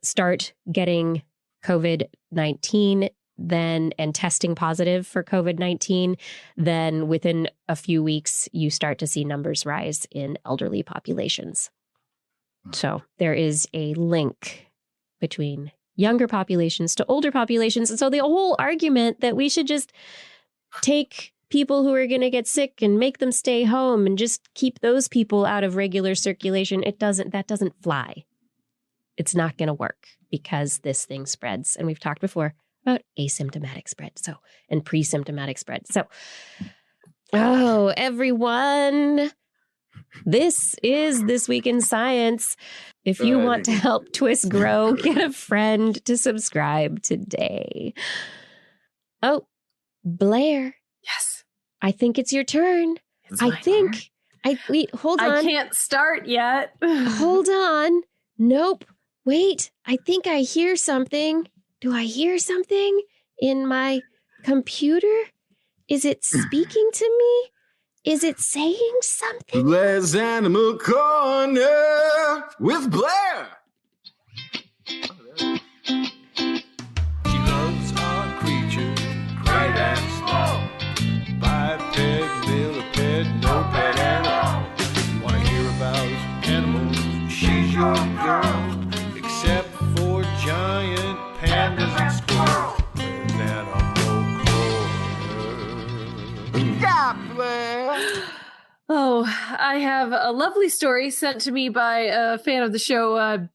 start getting COVID-19 and testing positive for COVID-19, then within a few weeks, you start to see numbers rise in elderly populations. So there is a link between younger populations to older populations. And so the whole argument that we should just take people who are going to get sick and make them stay home and just keep those people out of regular circulation, that doesn't fly. It's not going to work because this thing spreads. And we've talked before about asymptomatic spread, and pre-symptomatic spread. So, everyone, this is This Week in Science. If you want to help TWIS grow, get a friend to subscribe today. Oh, Blair. Yes. I think it's your turn. Wait, hold on. I can't start yet. Hold on. Nope. Wait, I think I hear something. Do I hear something in my computer? Is it speaking to me? Is it saying something? Blair's Animal Corner with Blair. She loves our creatures, great and small. Biped, millipede, no pet at all. You want to hear about animals? She's your girl. Except for giant pandas and squirrels. There's Animal Corner. Yeah, Blair. Oh, I have a lovely story sent to me by a fan of the show,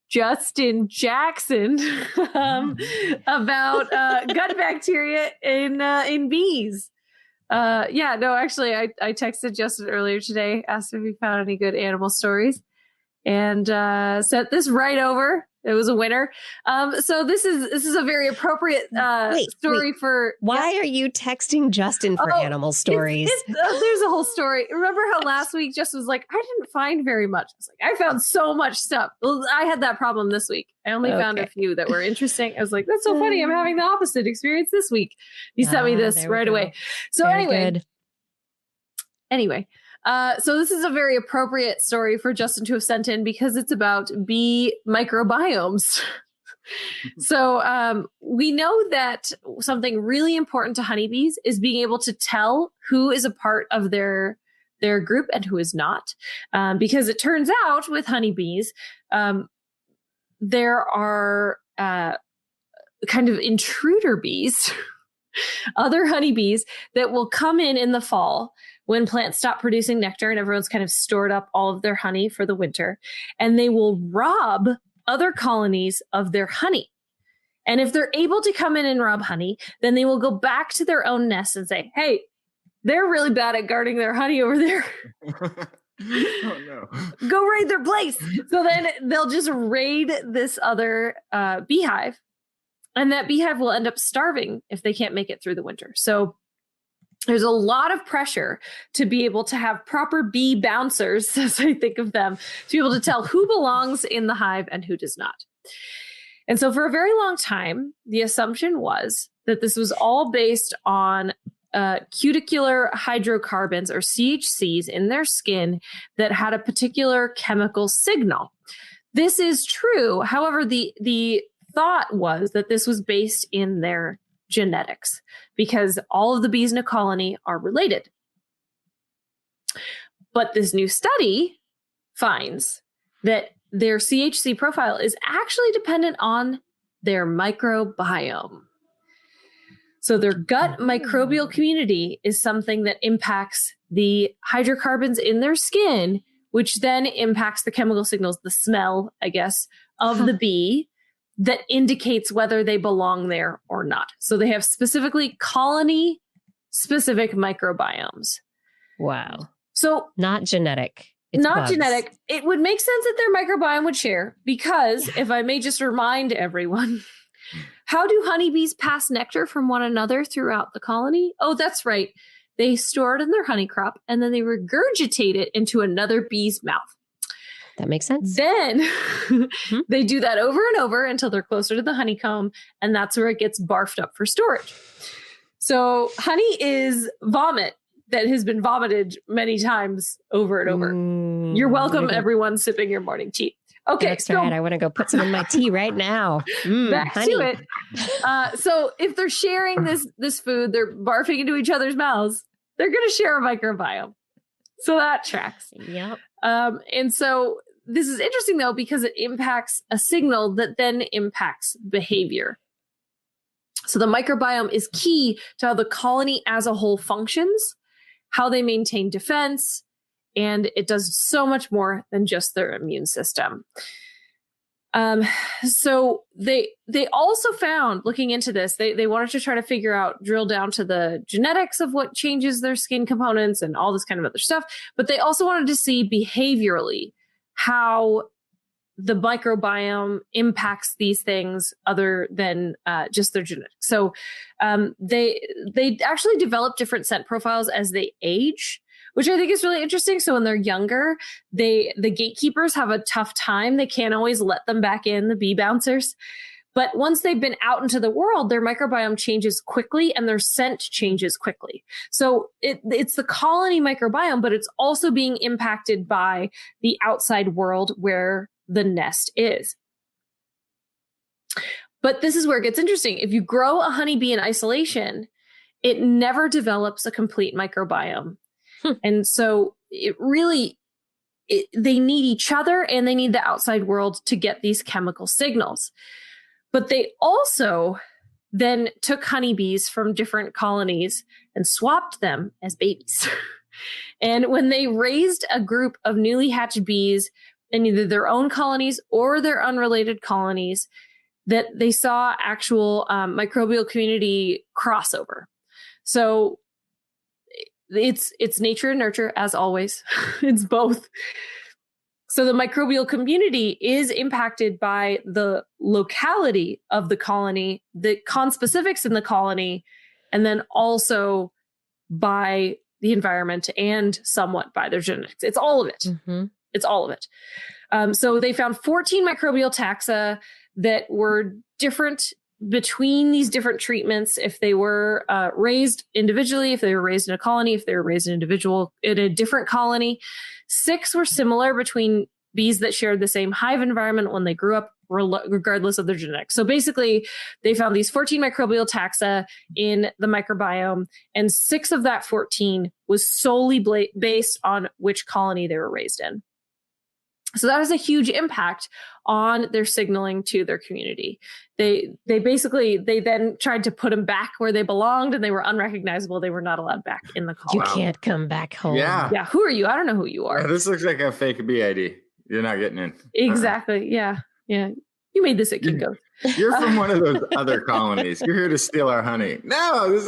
Justin Jackson, about gut bacteria in bees. Actually, I texted Justin earlier today, asked if he found any good animal stories, and sent this right over. It was a winner. So this is a very appropriate story for. Why are you texting Justin for animal stories? There's a whole story. Remember how last week Justin was like, I didn't find very much. I was like, I found so much stuff. Well, I had that problem this week. I only found a few that were interesting. I was like, that's so funny. I'm having the opposite experience this week. He sent me this right away. So anyway. So this is a very appropriate story for Justin to have sent in because it's about bee microbiomes. So we know that something really important to honeybees is being able to tell who is a part of their group and who is not. Because it turns out with honeybees, there are kind of intruder bees, other honeybees that will come in the fall when plants stop producing nectar and everyone's kind of stored up all of their honey for the winter. And they will rob other colonies of their honey. And if they're able to come in and rob honey, then they will go back to their own nests and say, hey, they're really bad at guarding their honey over there. Oh, no. Go raid their place. So then they'll just raid this other beehive. And that beehive will end up starving if they can't make it through the winter. So there's a lot of pressure to be able to have proper bee bouncers, as I think of them, to be able to tell who belongs in the hive and who does not. And so for a very long time, the assumption was that this was all based on cuticular hydrocarbons, or CHCs, in their skin that had a particular chemical signal. This is true. However, the thought was that this was based in their genetics, because all of the bees in a colony are related. But this new study finds that their CHC profile is actually dependent on their microbiome. So their gut microbial community is something that impacts the hydrocarbons in their skin, which then impacts the chemical signals, the smell, I guess, of the bee, that indicates whether they belong there or not. So they have specifically colony-specific microbiomes. Wow. So not genetic. It's not bugs. genetic. It would make sense that their microbiome would share, because if I may just remind everyone, how do honeybees pass nectar from one another throughout the colony? Oh, that's right. They store it in their honey crop and then they regurgitate it into another bee's mouth. That makes sense. Then they do that over and over until they're closer to the honeycomb, and that's where it gets barfed up for storage. So honey is vomit that has been vomited many times over and over. You're welcome, everyone sipping your morning tea. Okay, that's right. I want to go put some in my tea right now. Back honey. to it. So if they're sharing this food, they're barfing into each other's mouths, they're going to share a microbiome. So that tracks. Yep. And so this is interesting, though, because it impacts a signal that then impacts behavior. So the microbiome is key to how the colony as a whole functions, how they maintain defense, and it does so much more than just their immune system. So they also found, looking into this, they wanted to try to drill down to the genetics of what changes their skin components and all this kind of other stuff. But they also wanted to see behaviorally how the microbiome impacts these things other than just their genetics. So they actually develop different scent profiles as they age, which I think is really interesting. So when they're younger, the gatekeepers have a tough time. They can't always let them back in, the bee bouncers. But once they've been out into the world, their microbiome changes quickly and their scent changes quickly. So it's the colony microbiome, but it's also being impacted by the outside world where the nest is. But this is where it gets interesting. If you grow a honeybee in isolation, it never develops a complete microbiome. And so they need each other and they need the outside world to get these chemical signals. But they also then took honeybees from different colonies and swapped them as babies. And when they raised a group of newly hatched bees in either their own colonies or their unrelated colonies, that they saw actual microbial community crossover. So it's nature and nurture, as always. It's both. So the microbial community is impacted by the locality of the colony, the conspecifics in the colony, and then also by the environment and somewhat by their genetics. It's all of it. Mm-hmm. It's all of it. So they found 14 microbial taxa that were different between these different treatments, if they were raised individually, if they were raised in a colony, if they were raised in a different colony. 6 were similar between bees that shared the same hive environment when they grew up, regardless of their genetics. So basically, they found these 14 microbial taxa in the microbiome, and 6 of that 14 was solely based on which colony they were raised in. So that has a huge impact on their signaling to their community. They then tried to put them back where they belonged, and they were unrecognizable. They were not allowed back in the colony. You can't come back home. Yeah. Who are you? I don't know who you are. Yeah, this looks like a fake BID. You're not getting in. Exactly. Yeah. You made this at Kinko's. You're from one of those other colonies. You're here to steal our honey. No,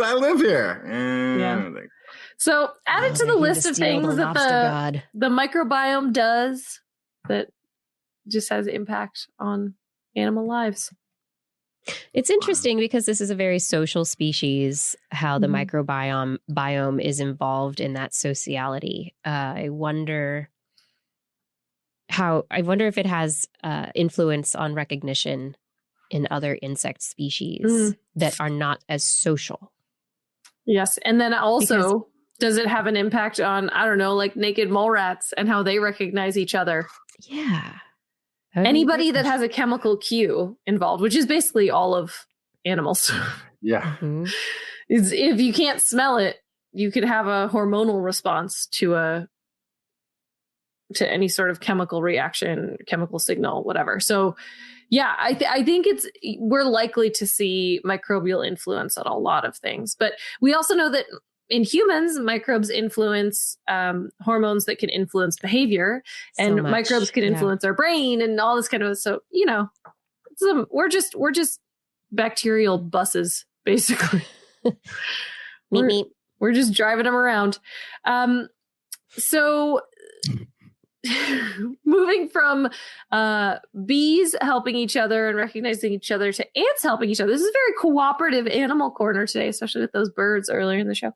I live here. I don't think so. Added to the list of things that the microbiome does that just has impact on animal lives. It's interesting because this is a very social species, how the microbiome is involved in that sociality. I wonder if it has influence on recognition in other insect species that are not as social. Yes. And then also, does it have an impact on, I don't know, like naked mole rats and how they recognize each other? Yeah. Anybody that has a chemical cue involved, which is basically all of animals. Yeah. Is if you can't smell it, you could have a hormonal response to any sort of chemical reaction, chemical signal, whatever. So yeah, I think we're likely to see microbial influence on a lot of things, but we also know that in humans, microbes influence hormones that can influence behavior, and microbes can influence our brain and all this kind of. So we're just bacterial buses, basically. We're just driving them around. So moving from bees helping each other and recognizing each other to ants helping each other. This is a very cooperative animal corner today, especially with those birds earlier in the show.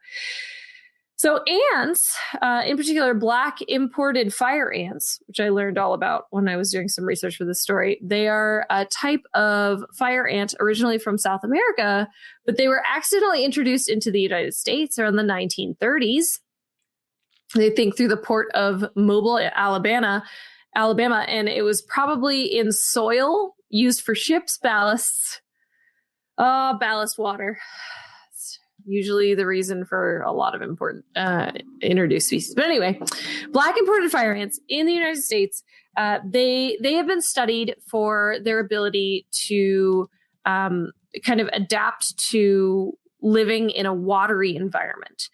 So ants, in particular, black imported fire ants, which I learned all about when I was doing some research for this story. They are a type of fire ant originally from South America, but they were accidentally introduced into the United States around the 1930s. They think through the port of Mobile, Alabama, and it was probably in soil used for ships' ballasts. Ballast water. It's usually the reason for a lot of important introduced species. But anyway, black imported fire ants in the United States, they have been studied for their ability to kind of adapt to living in a watery environment.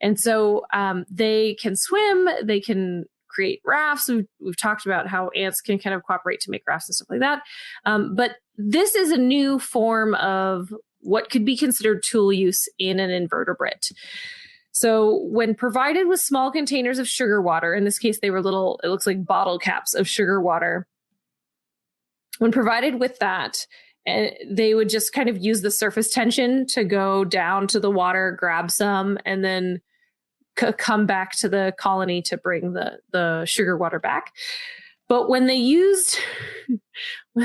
And so they can swim, they can create rafts. We've talked about how ants can kind of cooperate to make rafts and stuff like that. But this is a new form of what could be considered tool use in an invertebrate. So when provided with small containers of sugar water, in this case, they were little, it looks like bottle caps of sugar water. When provided with that, and they would just kind of use the surface tension to go down to the water, grab some, and then come back to the colony to bring the sugar water back. But when they used a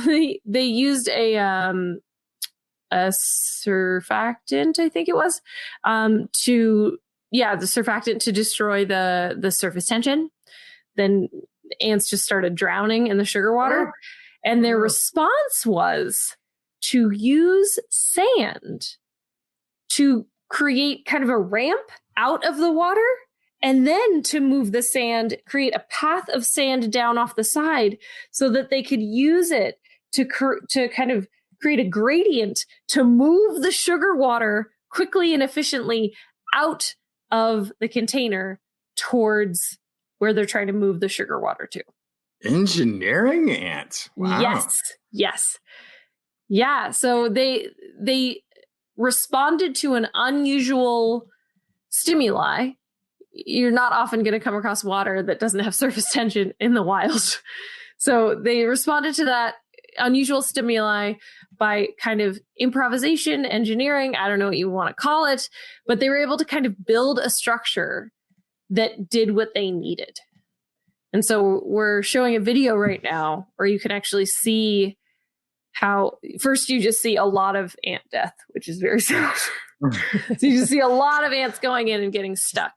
surfactant, I think it was, the surfactant to destroy the surface tension, then ants just started drowning in the sugar water. And their response was to use sand to create kind of a ramp out of the water, and then to move the sand, create a path of sand down off the side so that they could use it to kind of create a gradient to move the sugar water quickly and efficiently out of the container towards where they're trying to move the sugar water to. Engineering ants. Wow. Yes. Yeah. So they responded to an unusual stimuli. You're not often going to come across water that doesn't have surface tension in the wild. So they responded to that unusual stimuli by kind of improvisation, engineering, I don't know what you want to call it, but they were able to kind of build a structure that did what they needed. And so we're showing a video right now where you can actually see how first you just see a lot of ant death, which is very sad. So you just see a lot of ants going in and getting stuck.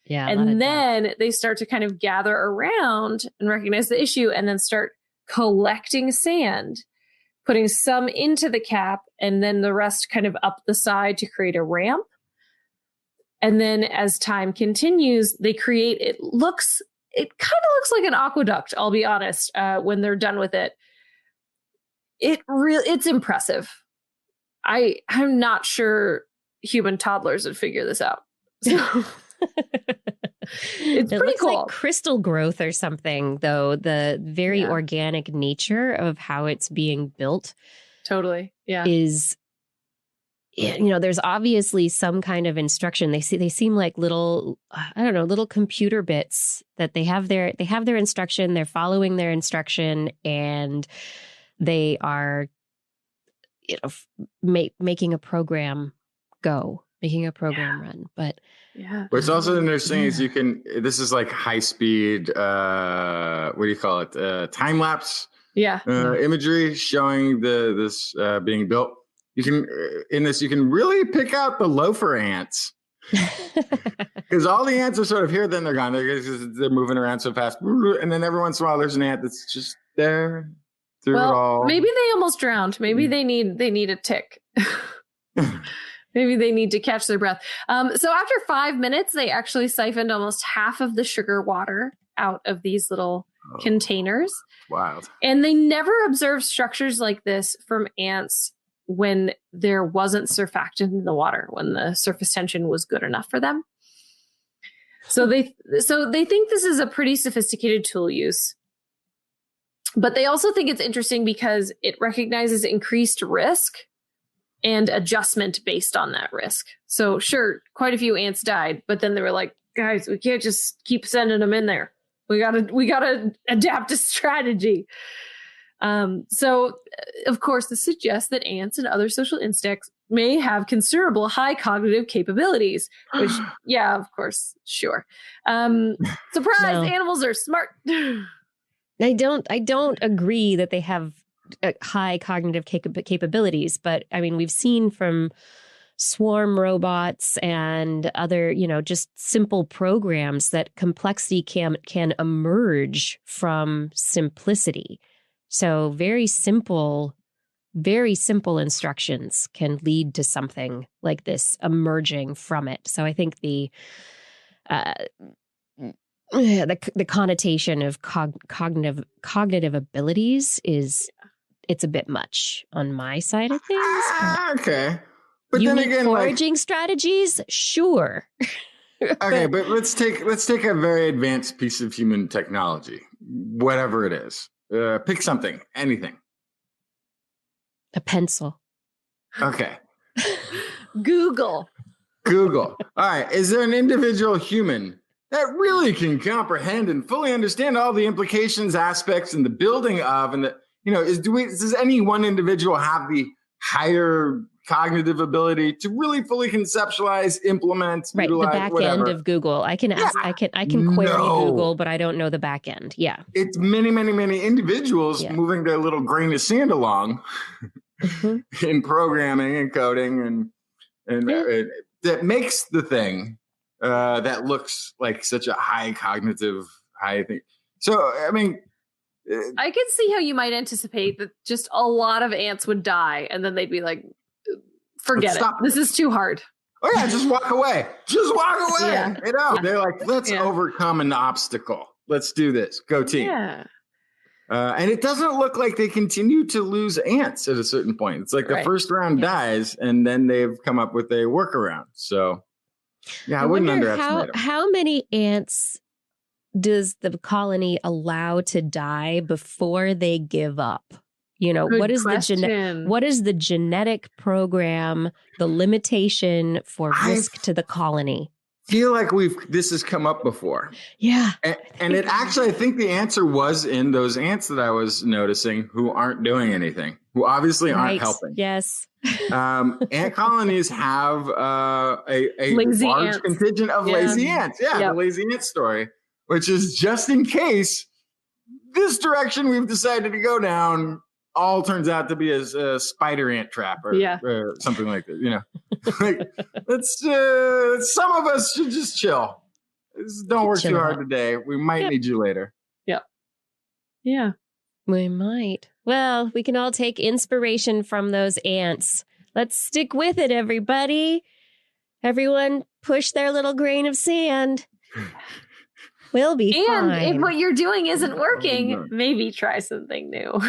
Yeah. And then they start to kind of gather around and recognize the issue and then start collecting sand, putting some into the cap and then the rest kind of up the side to create a ramp. And then as time continues, they create, it looks it kind of looks like an aqueduct, I'll be honest, when they're done with it. It's impressive. I'm not sure human toddlers would figure this out. So it's pretty cool. Like crystal growth or something, though. The very organic nature of how it's being built. Totally. Yeah. Is, there's obviously some kind of instruction. They seem like little, I don't know, little computer bits that they have their instruction. They're following their instruction, and they are, making a program run. But what's also interesting is this is like high speed, what do you call it? Time lapse imagery showing this being built. You can really pick out the loafer ants. Because all the ants are sort of here, then they're gone. They're moving around so fast. And then every once in a while there's an ant that's just there through it all. Maybe they almost drowned. Maybe they need a tick. Maybe they need to catch their breath. So after 5 minutes, they actually siphoned almost half of the sugar water out of these little containers. Wild. And they never observed structures like this from ants when there wasn't surfactant in the water, when the surface tension was good enough for them. So they think this is a pretty sophisticated tool use. But they also think it's interesting because it recognizes increased risk and adjustment based on that risk. So sure, quite a few ants died, but then they were like, guys, we can't just keep sending them in there. We gotta adapt a strategy. So of course, this suggests that ants and other social insects may have considerable high cognitive capabilities, which, yeah, of course, sure. Surprise, animals are smart. I don't agree that they have high cognitive capabilities, but I mean, we've seen from swarm robots and other, just simple programs that complexity can emerge from simplicity. So very simple instructions can lead to something like this emerging from it. So I think the connotation of cognitive abilities it's a bit much on my side of things. Okay. But unique then again, foraging strategies, sure. Okay, but let's take a very advanced piece of human technology, whatever it is. Pick something, anything. A pencil. Okay. Google. All right. Is there an individual human that really can comprehend and fully understand all the implications, aspects, and the building of, and does any one individual have the higher cognitive ability to really fully conceptualize, implement, utilize, the back whatever? end of Google? I can ask. I can query Google, but I don't know the back end. Yeah, it's many individuals moving their little grain of sand along in programming and coding, and that makes the thing that looks like such a high thing. So, I mean, I can see how you might anticipate that just a lot of ants would die, and then they'd be like, forget it. This is too hard. Oh, yeah, just walk away. Just walk away. Yeah. They're like, let's overcome an obstacle. Let's do this. Go team. Yeah. And it doesn't look like they continue to lose ants at a certain point. It's like the first round dies, and then they've come up with a workaround. So, I wouldn't underestimate them. How many ants does the colony allow to die before they give up? What is the genetic program, the limitation for risk to the colony? Feel like this has come up before. Yeah. And it actually, I think the answer was in those ants that I was noticing who aren't doing anything, who obviously aren't helping. Yes. Ant colonies have a lazy large ants. Contingent of lazy ants. Yeah, the lazy ant story, which is just in case this direction we've decided to go down all turns out to be a spider ant trap or something like that. Like, some of us should just chill. Don't work too hard today. We might need you later. Yeah. We might. Well, we can all take inspiration from those ants. Let's stick with it, everybody. Everyone push their little grain of sand. We'll be And fine. if what you're doing isn't working, maybe try something new.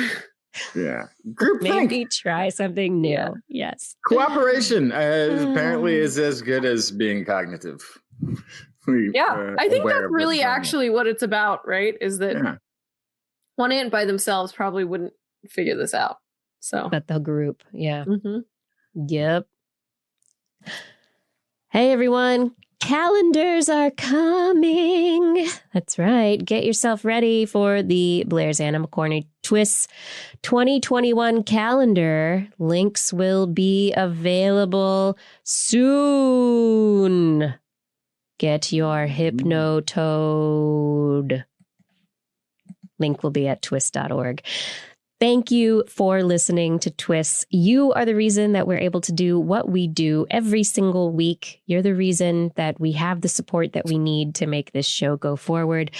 Yeah. Group Maybe try something new. Yeah. Yes. Cooperation apparently is as good as being cognitive. I think that's really actually what it's about, right? Is that one ant by themselves probably wouldn't figure this out. So, But the group. Yeah. Mm-hmm. Yep. Hey, everyone. Calendars are coming. That's right. Get yourself ready for the Blair's Animal Corner TWIS 2021 calendar. Links will be available soon. Get your Hypnotoad. Link will be at twis.org. Thank you for listening to TWIS. You are the reason that we're able to do what we do every single week. You're the reason that we have the support that we need to make this show go forward.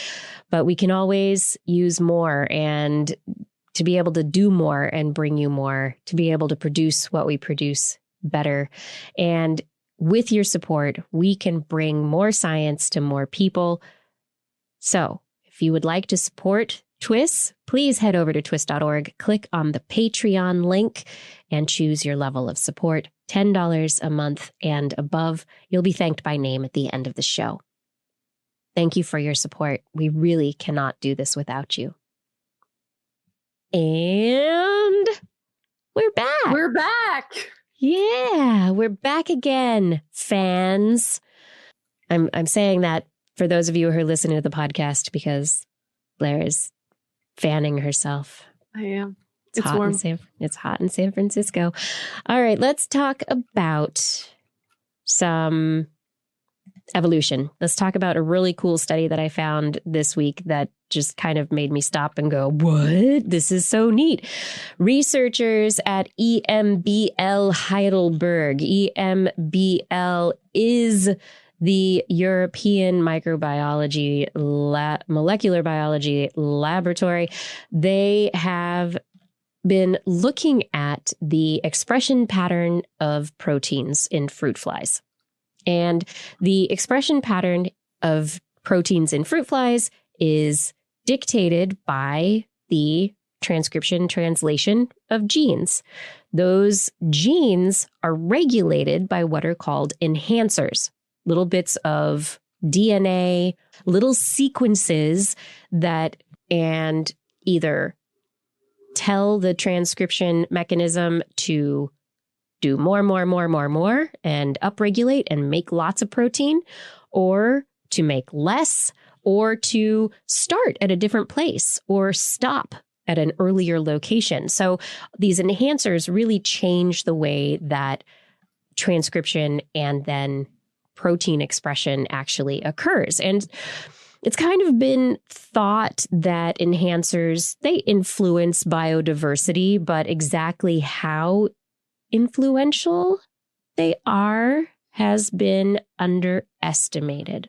But we can always use more, and to be able to do more and bring you more, to be able to produce what we produce better. And with your support, we can bring more science to more people. So if you would like to support TWIS, please head over to twis.org, click on the Patreon link, and choose your level of support. $10 a month and above. You'll be thanked by name at the end of the show. Thank you for your support. We really cannot do this without you. And we're back. We're back. Yeah, we're back again, fans. I'm saying that for those of you who are listening to the podcast because Blair is fanning herself. I am. It's hot warm. It's hot in San Francisco. All right, let's talk about some evolution. Let's talk about a really cool study that I found this week that just kind of made me stop and go, what? This is so neat. Researchers at EMBL Heidelberg. EMBL is the European Microbiology Molecular Biology Laboratory. They have been looking at the expression pattern of proteins in fruit flies. And the expression pattern of proteins in fruit flies is dictated by the transcription translation of genes. Those genes are regulated by what are called enhancers, little bits of DNA, little sequences that and either tell the transcription mechanism to do more, and upregulate and make lots of protein, or to make less, or to start at a different place or stop at an earlier location. So these enhancers really change the way that transcription and then protein expression actually occurs. And it's kind of been thought that enhancers, they influence biodiversity, but exactly how influential they are has been underestimated.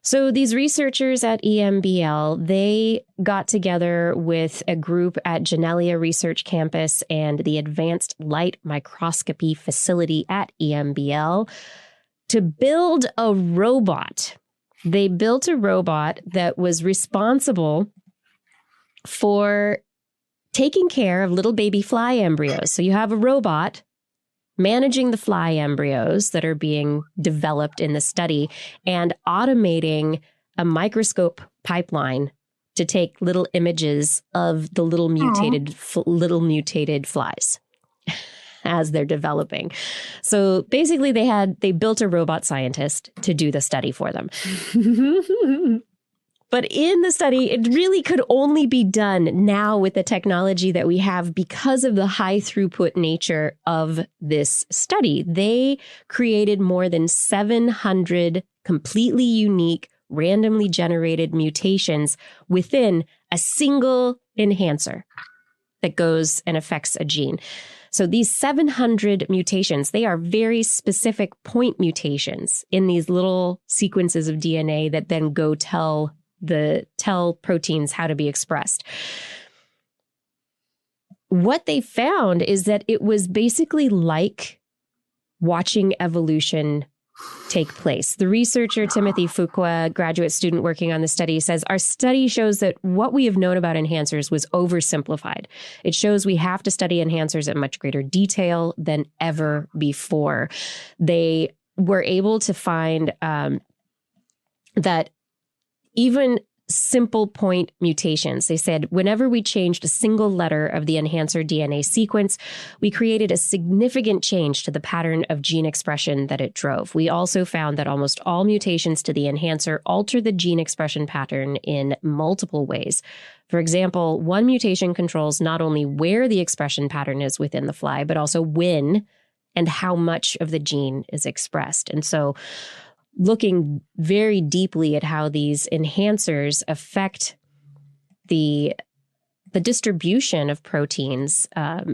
So these researchers at EMBL, they got together with a group at Genelia Research Campus and the Advanced Light Microscopy Facility at EMBL to build a robot. They built a robot that was responsible for taking care of little baby fly embryos. So you have a robot managing the fly embryos that are being developed in the study and automating a microscope pipeline to take little images of the little mutated flies as they're developing. So basically they built a robot scientist to do the study for them. But in the study, it really could only be done now with the technology that we have because of the high throughput nature of this study. They created more than 700 completely unique, randomly generated mutations within a single enhancer that goes and affects a gene. So these 700 mutations, they are very specific point mutations in these little sequences of DNA that then go tell proteins how to be expressed. What they found is that it was basically like watching evolution take place. The researcher, Timothy Fuqua, graduate student working on the study, says, our study shows that what we have known about enhancers was oversimplified. It shows we have to study enhancers at much greater detail than ever before. They were able to find that even simple point mutations. They said, whenever we changed a single letter of the enhancer DNA sequence, we created a significant change to the pattern of gene expression that it drove. We also found that almost all mutations to the enhancer alter the gene expression pattern in multiple ways. For example, one mutation controls not only where the expression pattern is within the fly, but also when and how much of the gene is expressed. And so looking very deeply at how these enhancers affect the distribution of proteins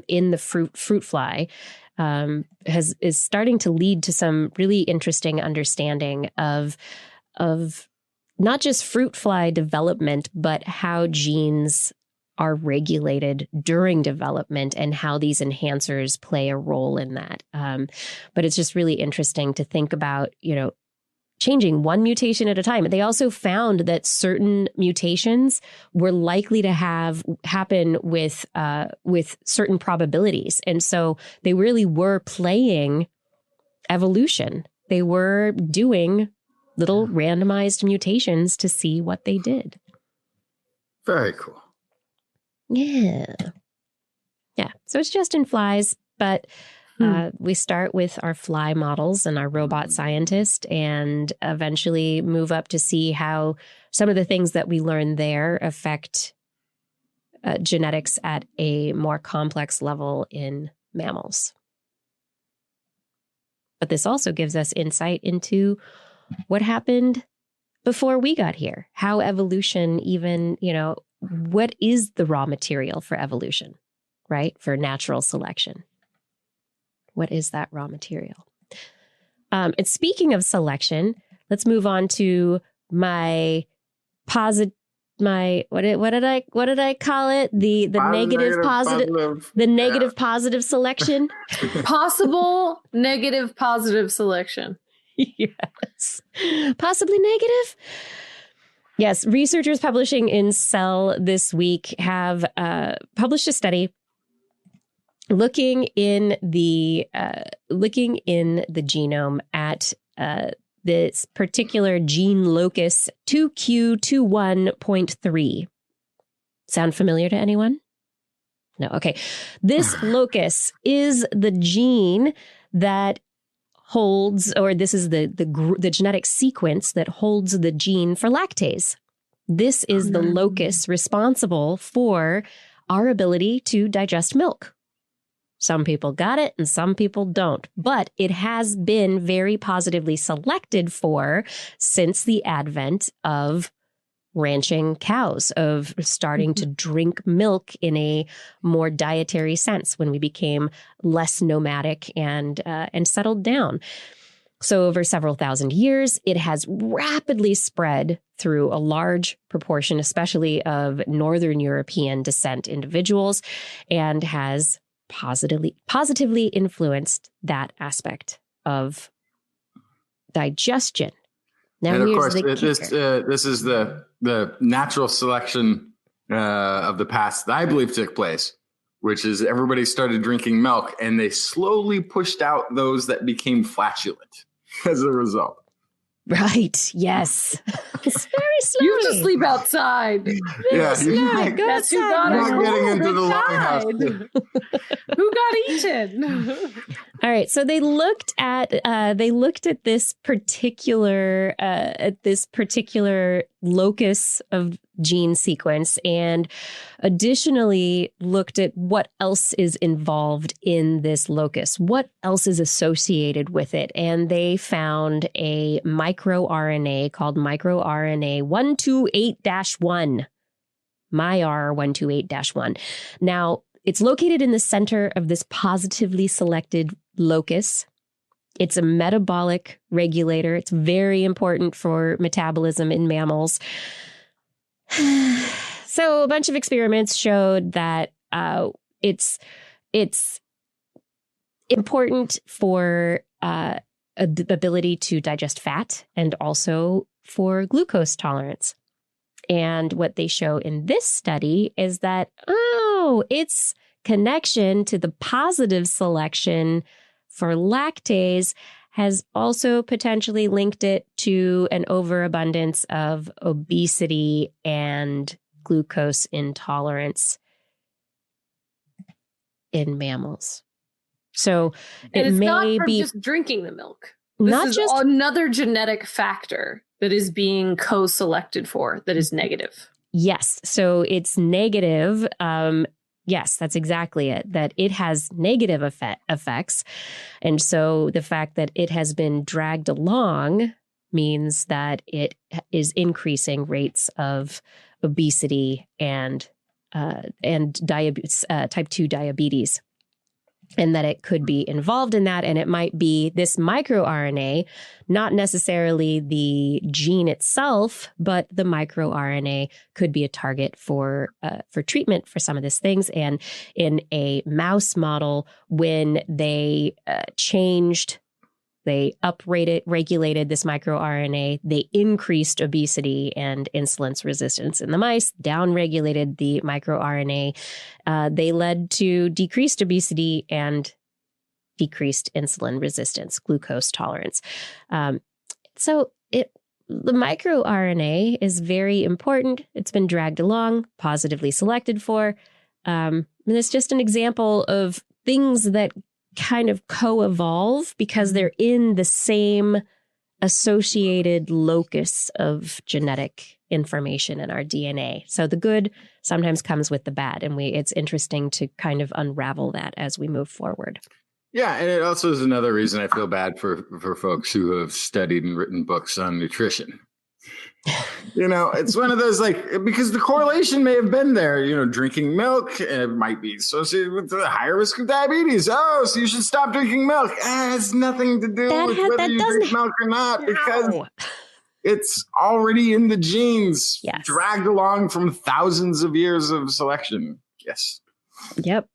in the fruit fly is starting to lead to some really interesting understanding of not just fruit fly development, but how genes are regulated during development and how these enhancers play a role in that. But it's just really interesting to think about, changing one mutation at a time. They also found that certain mutations were likely to happen with certain probabilities. And so they really were playing evolution. They were doing little randomized mutations to see what they did. Very cool. Yeah. Yeah. So it's just in flies, but we start with our fly models and our robot scientist and eventually move up to see how some of the things that we learn there affect genetics at a more complex level in mammals. But this also gives us insight into what happened before we got here, how evolution even, what is the raw material for evolution, right? For natural selection. What is that raw material? And speaking of selection, let's move on to my what did I call it? The negative positive selection. Possible negative positive selection. Yes. Possibly negative. Yes. Researchers publishing in Cell this week have published a study looking in the genome at this particular gene locus 2q21.3. Sound familiar to anyone? No. Okay. This locus is the gene that holds, or this is the genetic sequence that holds the gene for lactase. This is the locus responsible for our ability to digest milk. Some people got it and some people don't, but it has been very positively selected for since the advent of ranching cows, of starting to drink milk in a more dietary sense when we became less nomadic and settled down. So over several thousand years, it has rapidly spread through a large proportion, especially of Northern European descent individuals, and has positively influenced that aspect of digestion. Now, and of here's course, the kicker. this is the natural selection of the past that I believe took place, which is everybody started drinking milk, and they slowly pushed out those that became flatulent as a result. Right. Yes. It's very slowly. You have to sleep outside. Yeah, Go That's who outside. got Not it. getting into the Outside. longhouse. Who got eaten? All right. So they looked at this particular locus of gene sequence, and additionally looked at what else is involved in this locus, what else is associated with it. And they found a microRNA called microRNA 128-1, MyR 128-1. Now, it's located in the center of this positively selected locus. It's a metabolic regulator. It's very important for metabolism in mammals. So a bunch of experiments showed that it's important for ability to digest fat and also for glucose tolerance. And what they show in this study is that, its connection to the positive selection for lactase has also potentially linked it to an overabundance of obesity and glucose intolerance in mammals. So it's may not from be just drinking the milk. not This is just another genetic factor that is being co-selected for that is negative. yes. So it's negative. Yes, that's exactly it. That it has negative effects. And so the fact that it has been dragged along means that it is increasing rates of obesity and diabetes, type 2 diabetes, and that it could be involved in that. And it might be this microRNA, not necessarily the gene itself, but the microRNA could be a target for treatment for some of these things. And in a mouse model, when they they regulated this microRNA, they increased obesity and insulin resistance in the mice, downregulated the microRNA. They led to decreased obesity and decreased insulin resistance, glucose tolerance. So the microRNA is very important. It's been dragged along, positively selected for. And it's just an example of things that kind of co-evolve because they're in the same associated locus of genetic information in our DNA. So the good sometimes comes with the bad, and it's interesting to kind of unravel that as we move forward. Yeah, and it also is another reason I feel bad for folks who have studied and written books on nutrition. It's one of those, because the correlation may have been there, drinking milk might be associated with the higher risk of diabetes. Oh, so you should stop drinking milk. It has nothing to do with whether you drink milk or not, because it's already in the genes, yes, dragged along from thousands of years of selection. Yes. Yep.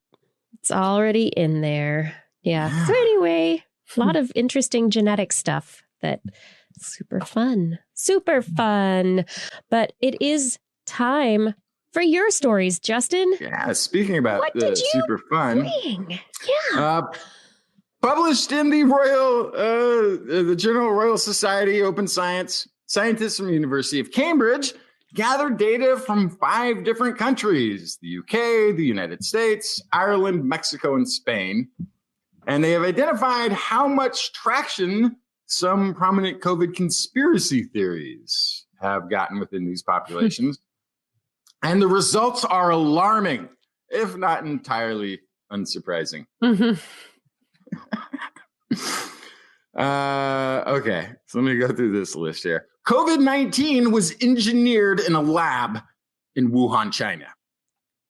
It's already in there. Yeah. So anyway, a lot of interesting genetic stuff that super fun. But it is time for your stories, Justin. Yeah. Speaking about what did you super fun. bring? Yeah. Published in the General Royal Society Open Science, scientists from the University of Cambridge gathered data from 5 different countries: the UK, the United States, Ireland, Mexico, and Spain. And they have identified how much traction some prominent COVID conspiracy theories have gotten within these populations. And the results are alarming, if not entirely unsurprising. Mm-hmm. Okay, so let me go through this list here. COVID-19 was engineered in a lab in Wuhan, China,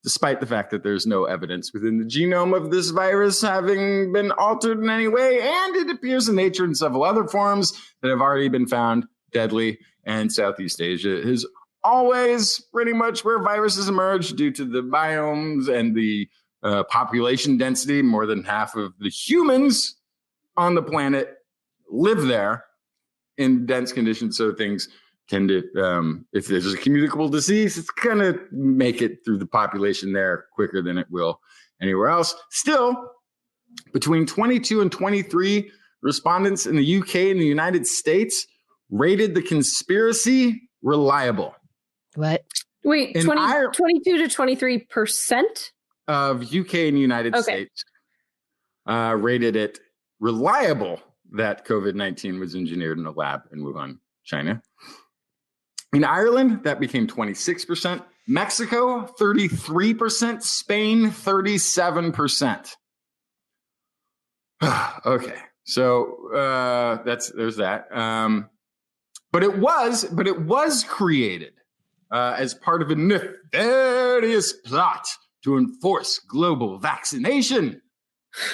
despite the fact that there's no evidence within the genome of this virus having been altered in any way, and it appears in nature in several other forms that have already been found deadly. And Southeast Asia is always pretty much where viruses emerge due to the biomes and the population density. More than half of the humans on the planet live there in dense conditions, so things tend to, if there's a communicable disease, it's going to make it through the population there quicker than it will anywhere else. Still, between 22 and 23 respondents in the UK and the United States rated the conspiracy reliable. What? Wait, 22 to 23% of UK and United States rated it reliable that COVID-19 was engineered in a lab in Wuhan, China. In Ireland, that became 26%. Mexico, 33%. Spain, 37%. Okay, so there's that. But it was created as part of a nefarious plot to enforce global vaccination,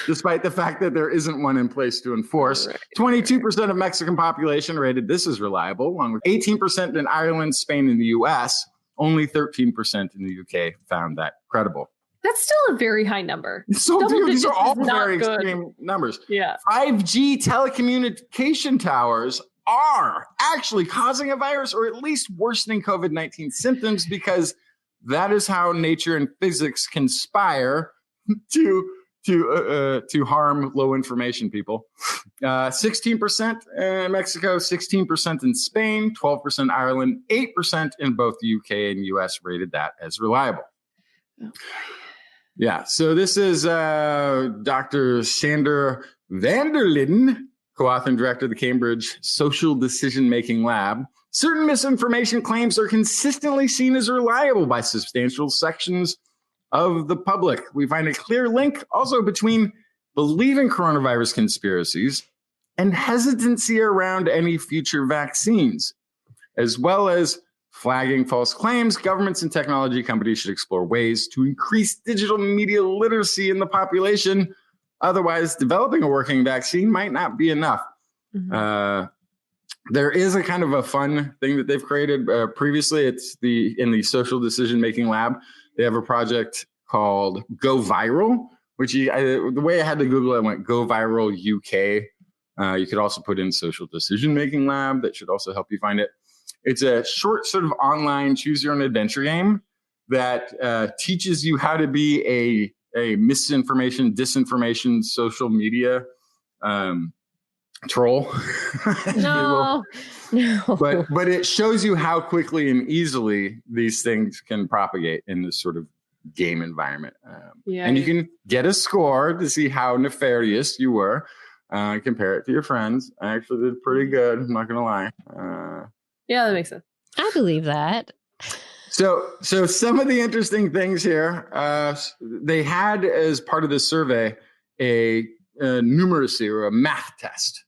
despite the fact that there isn't one in place to enforce. 22% of Mexican population rated this as reliable, along with 18% in Ireland, Spain, and the US. Only 13% in the UK found that credible. That's still a very high number. So Double these are digits all is not very good. extreme numbers. Yeah. 5G telecommunication towers are actually causing a virus, or at least worsening COVID-19 symptoms, because that is how nature and physics conspire to harm low information people. 16% in Mexico, 16% in Spain, 12% Ireland, 8% in both the UK and US rated that as reliable. Okay. Yeah, so this is Dr. Sander van der Linden, co-author and director of the Cambridge Social Decision Making Lab. Certain misinformation claims are consistently seen as reliable by substantial sections of the public. We find a clear link also between believing coronavirus conspiracies and hesitancy around any future vaccines, as well as flagging false claims. Governments and technology companies should explore ways to increase digital media literacy in the population. Otherwise, developing a working vaccine might not be enough. Mm-hmm. There is a kind of a fun thing that they've created previously. It's in the Social Decision Making Lab. They have a project called Go Viral, which the way I had to Google it, I went Go Viral UK. You could also put in Social Decision Making Lab. That should also help you find it. It's a short sort of online choose your own adventure game that teaches you how to be a misinformation, disinformation, social media troll. No. But it shows you how quickly and easily these things can propagate in this sort of game environment. And you can get a score to see how nefarious you were. Compare it to your friends. I actually did pretty good. I'm not going to lie. Yeah, that makes sense. I believe that. So some of the interesting things here, they had as part of this survey a numeracy or a math test,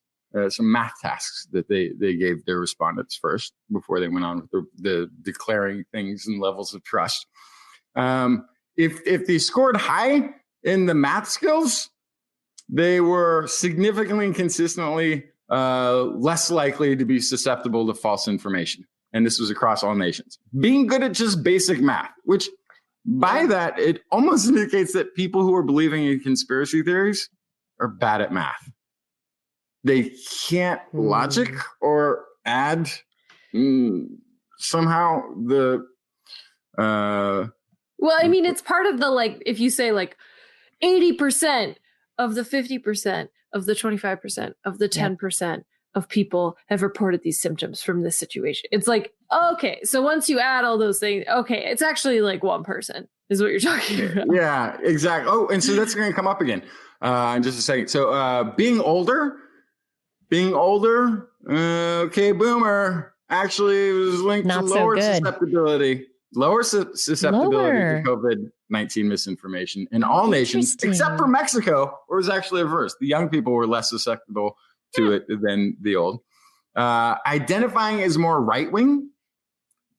some math tasks that they gave their respondents first before they went on with the declaring things and levels of trust. If they scored high in the math skills, they were significantly and consistently less likely to be susceptible to false information. And this was across all nations. Being good at just basic math, which by that, it almost indicates that people who are believing in conspiracy theories are bad at math. They can't logic or add somehow the... Well, I mean, it's part of the, like, if you say like 80% of the 50% of the 25% of the 10% of people have reported these symptoms from this situation. It's like, okay, so once you add all those things, okay, it's actually like one person is what you're talking about. Yeah, exactly. Oh, and so that's going to come up again in just a second. So being older, okay, boomer, actually was linked to lower susceptibility. Lower susceptibility to COVID-19 misinformation in all nations, except for Mexico, where it was actually reversed. The young people were less susceptible to it than the old. Identifying as more right-wing,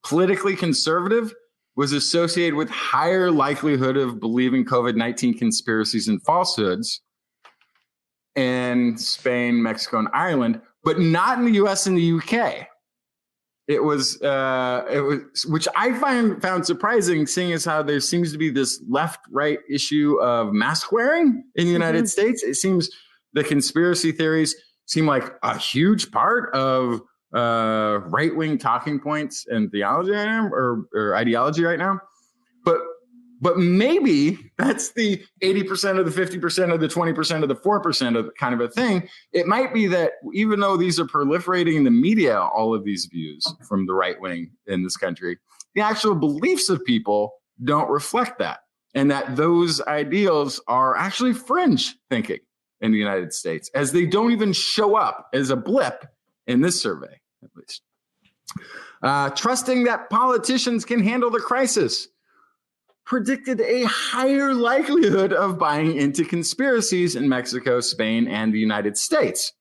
politically conservative, was associated with higher likelihood of believing COVID-19 conspiracies and falsehoods in Spain, Mexico, and Ireland, but not in the US and the UK. It was, which I found surprising, seeing as how there seems to be this left-right issue of mask wearing in the United States. It seems the conspiracy theories seem like a huge part of right-wing talking points and theology right now, or ideology right now. But maybe that's the 80% of the 50% of the 20% of the 4% of kind of a thing. It might be that even though these are proliferating in the media, all of these views from the right wing in this country, the actual beliefs of people don't reflect that. And that those ideals are actually fringe thinking in the United States, as they don't even show up as a blip in this survey, at least. Trusting that politicians can handle the crisis predicted a higher likelihood of buying into conspiracies in Mexico, Spain, and the United States.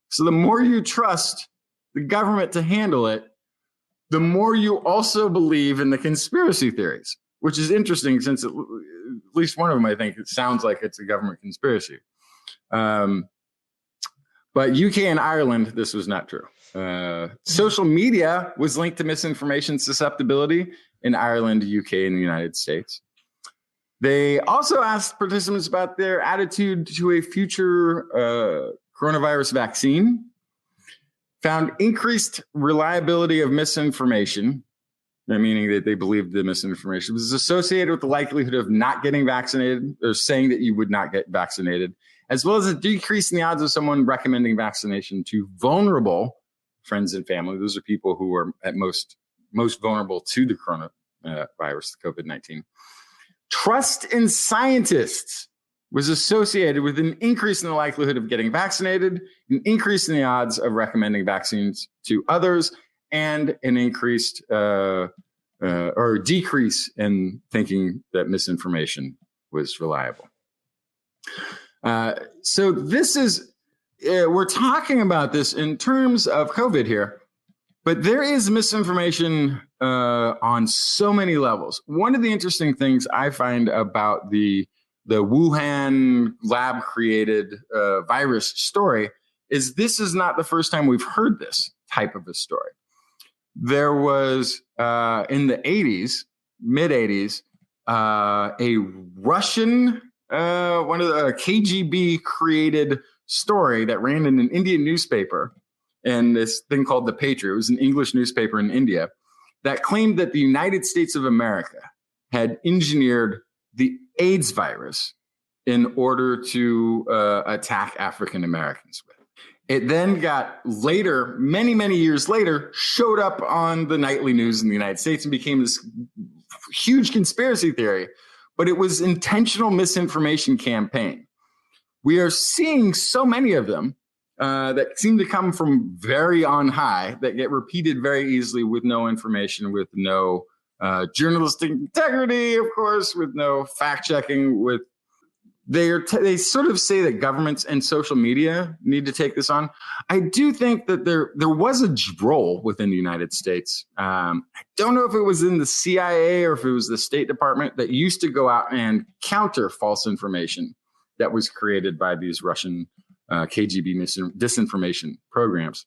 So the more you trust the government to handle it, the more you also believe in the conspiracy theories, which is interesting since at least one of them, I think, it sounds like it's a government conspiracy. But UK and Ireland, this was not true. Social media was linked to misinformation susceptibility in Ireland, UK, and the United States. They also asked participants about their attitude to a future coronavirus vaccine, found increased reliability of misinformation, meaning that they believed the misinformation was associated with the likelihood of not getting vaccinated or saying that you would not get vaccinated, as well as a decrease in the odds of someone recommending vaccination to vulnerable friends and family. Those are people who are at most vulnerable to the coronavirus, COVID-19. Trust in scientists was associated with an increase in the likelihood of getting vaccinated, an increase in the odds of recommending vaccines to others, and an increased or decrease in thinking that misinformation was reliable. So this is, we're talking about this in terms of COVID here, but there is misinformation on so many levels. One of the interesting things I find about the Wuhan lab created virus story is this is not the first time we've heard this type of a story. There was in the 80s, mid 80s, a Russian, one of the KGB created story that ran in an Indian newspaper, and this thing called The Patriot. It was an English newspaper in India that claimed that the United States of America had engineered the AIDS virus in order to attack African Americans with. It then got later, many, many years later, showed up on the nightly news in the United States and became this huge conspiracy theory. But it was intentional misinformation campaign. We are seeing so many of them that seem to come from very on high, that get repeated very easily with no information, with no journalistic integrity, of course, with no fact checking. With they sort of say that governments and social media need to take this on. I do think that there was a role within the United States. I don't know if it was in the CIA or if it was the State Department that used to go out and counter false information that was created by these Russian KGB disinformation programs.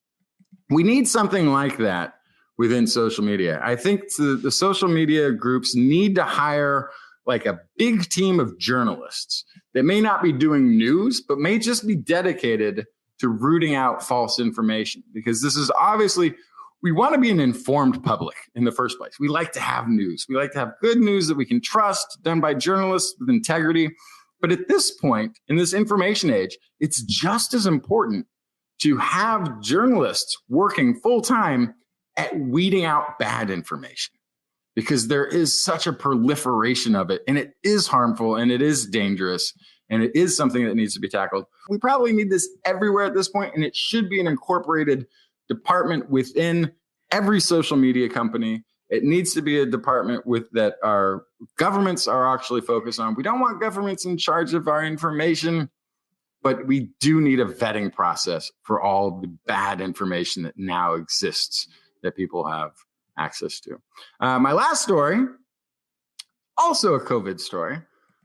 We need something like that within social media. I think the social media groups need to hire like a big team of journalists that may not be doing news, but may just be dedicated to rooting out false information. Because this is obviously, we want to be an informed public in the first place. We like to have news. We like to have good news that we can trust, done by journalists with integrity. But at this point, in this information age, it's just as important to have journalists working full time at weeding out bad information, because there is such a proliferation of it, and it is harmful, and it is dangerous, and it is something that needs to be tackled. We probably need this everywhere at this point, and it should be an incorporated department within every social media company. It needs to be a department that our governments are actually focused on. We don't want governments in charge of our information, but we do need a vetting process for all the bad information that now exists that people have access to. My last story, also a COVID story,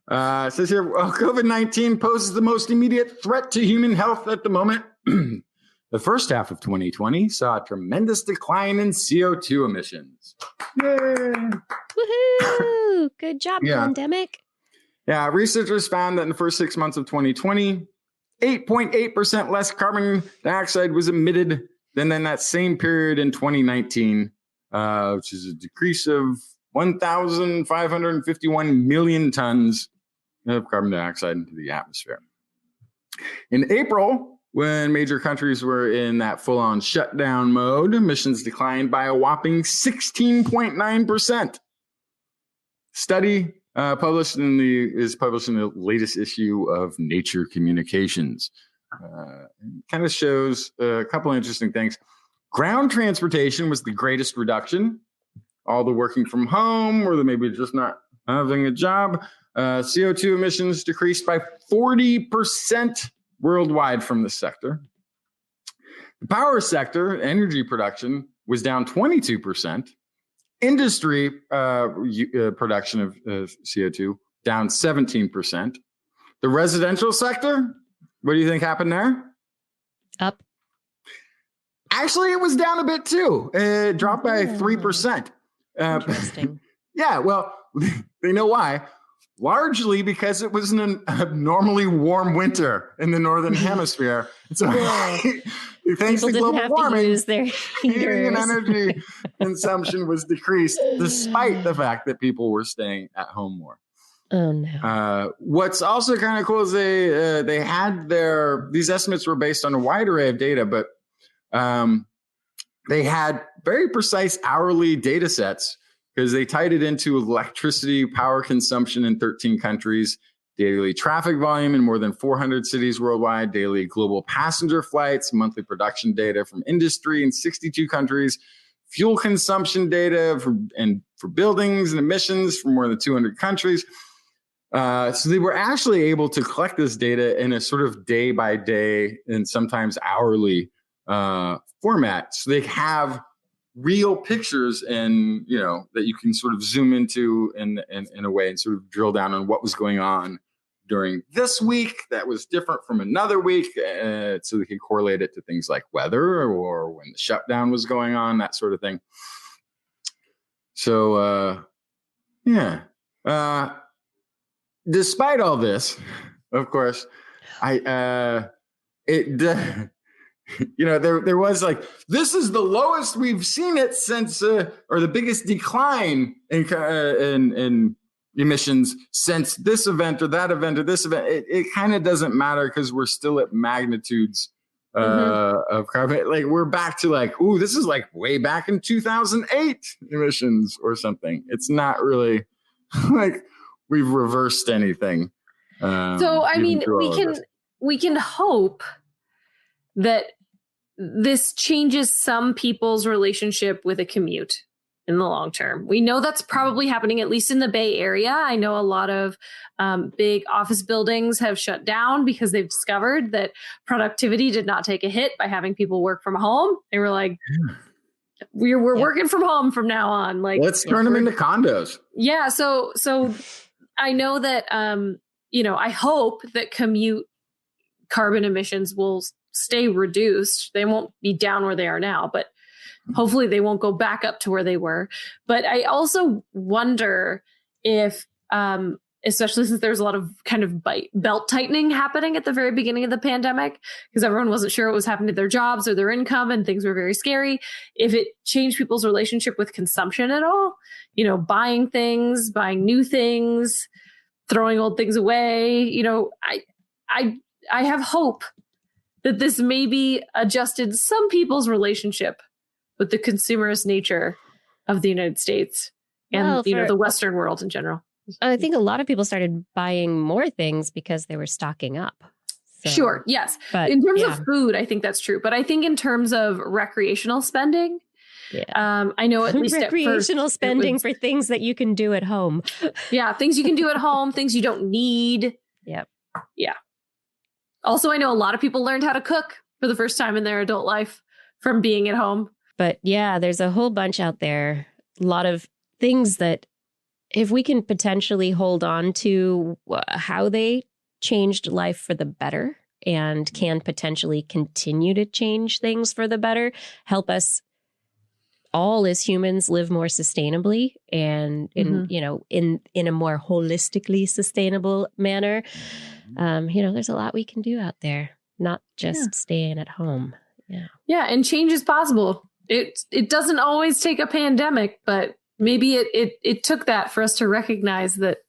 says here, COVID-19 poses the most immediate threat to human health at the moment. The first half of 2020 saw a tremendous decline in CO2 emissions. Yay! Woohoo! Good job, pandemic. Yeah, researchers found that in the first 6 months of 2020, 8.8% less carbon dioxide was emitted than in that same period in 2019, which is a decrease of 1,551 million tons of carbon dioxide into the atmosphere. In April, when major countries were in that full-on shutdown mode, emissions declined by a whopping 16.9%. Study published in the latest issue of Nature Communications. Kind of shows a couple of interesting things. Ground transportation was the greatest reduction. All the working from home, or maybe just not having a job. CO2 emissions decreased by 40% worldwide from this sector. The power sector, energy production, was down 22%. Industry production of CO2 down 17%. The residential sector, what do you think happened there? Up. Actually, it was down a bit too. It dropped by 3%. Interesting. Yeah, well, they know why. largely because it was an abnormally warm winter in the northern hemisphere. So thanks People to didn't global have warming, to use their heating and heaters. energy consumption was decreased, despite the fact that people were staying at home more. Oh no! What's also kind of cool is they had these estimates were based on a wide array of data, but they had very precise hourly data sets because they tied it into electricity power consumption in 13 countries, daily traffic volume in more than 400 cities worldwide, daily global passenger flights, monthly production data from industry in 62 countries, fuel consumption data for buildings and emissions from more than 200 countries. So they were actually able to collect this data in a sort of day by day and sometimes hourly format. So they have real pictures and, that you can sort of zoom into in a way and sort of drill down on what was going on during this week that was different from another week. So they could correlate it to things like weather or when the shutdown was going on, that sort of thing. So, despite all this, of course, there was like, this is the lowest we've seen it since, or the biggest decline in emissions since this event or that event or this event. It kind of doesn't matter because we're still at magnitudes of carbon. Like we're back to like, ooh, this is like way back in 2008 emissions or something. It's not really like we've reversed anything. So I mean, we can hope that this changes some people's relationship with a commute in the long term. We know that's probably happening, at least in the Bay Area. I know a lot of big office buildings have shut down because they've discovered that productivity did not take a hit by having people work from home. They were like, we're working from home from now on. Like, let's turn them into condos. Yeah. So I know that, I hope that commute carbon emissions will stay reduced. They won't be down where they are now, but hopefully they won't go back up to where they were. But I also wonder if, especially since there's a lot of kind of belt tightening happening at the very beginning of the pandemic, because everyone wasn't sure what was happening to their jobs or their income and things were very scary, if it changed people's relationship with consumption at all, buying things, buying new things, throwing old things away. I have hope that this maybe adjusted some people's relationship with the consumerist nature of the United States and, the Western world in general. I think a lot of people started buying more things because they were stocking up. So, sure. Yes. But in terms of food, I think that's true. But I think in terms of recreational spending, I know at least recreational spending for things that you can do at home. Yeah. Things you can do at home, things you don't need. Yep. Yeah. Also, I know a lot of people learned how to cook for the first time in their adult life from being at home. But yeah, there's a whole bunch out there. A lot of things that if we can potentially hold on to how they changed life for the better and can potentially continue to change things for the better, help us all as humans live more sustainably and in a more holistically sustainable manner. There's a lot we can do out there, not just staying at home. Yeah. Yeah. And change is possible. It doesn't always take a pandemic, but maybe it took that for us to recognize that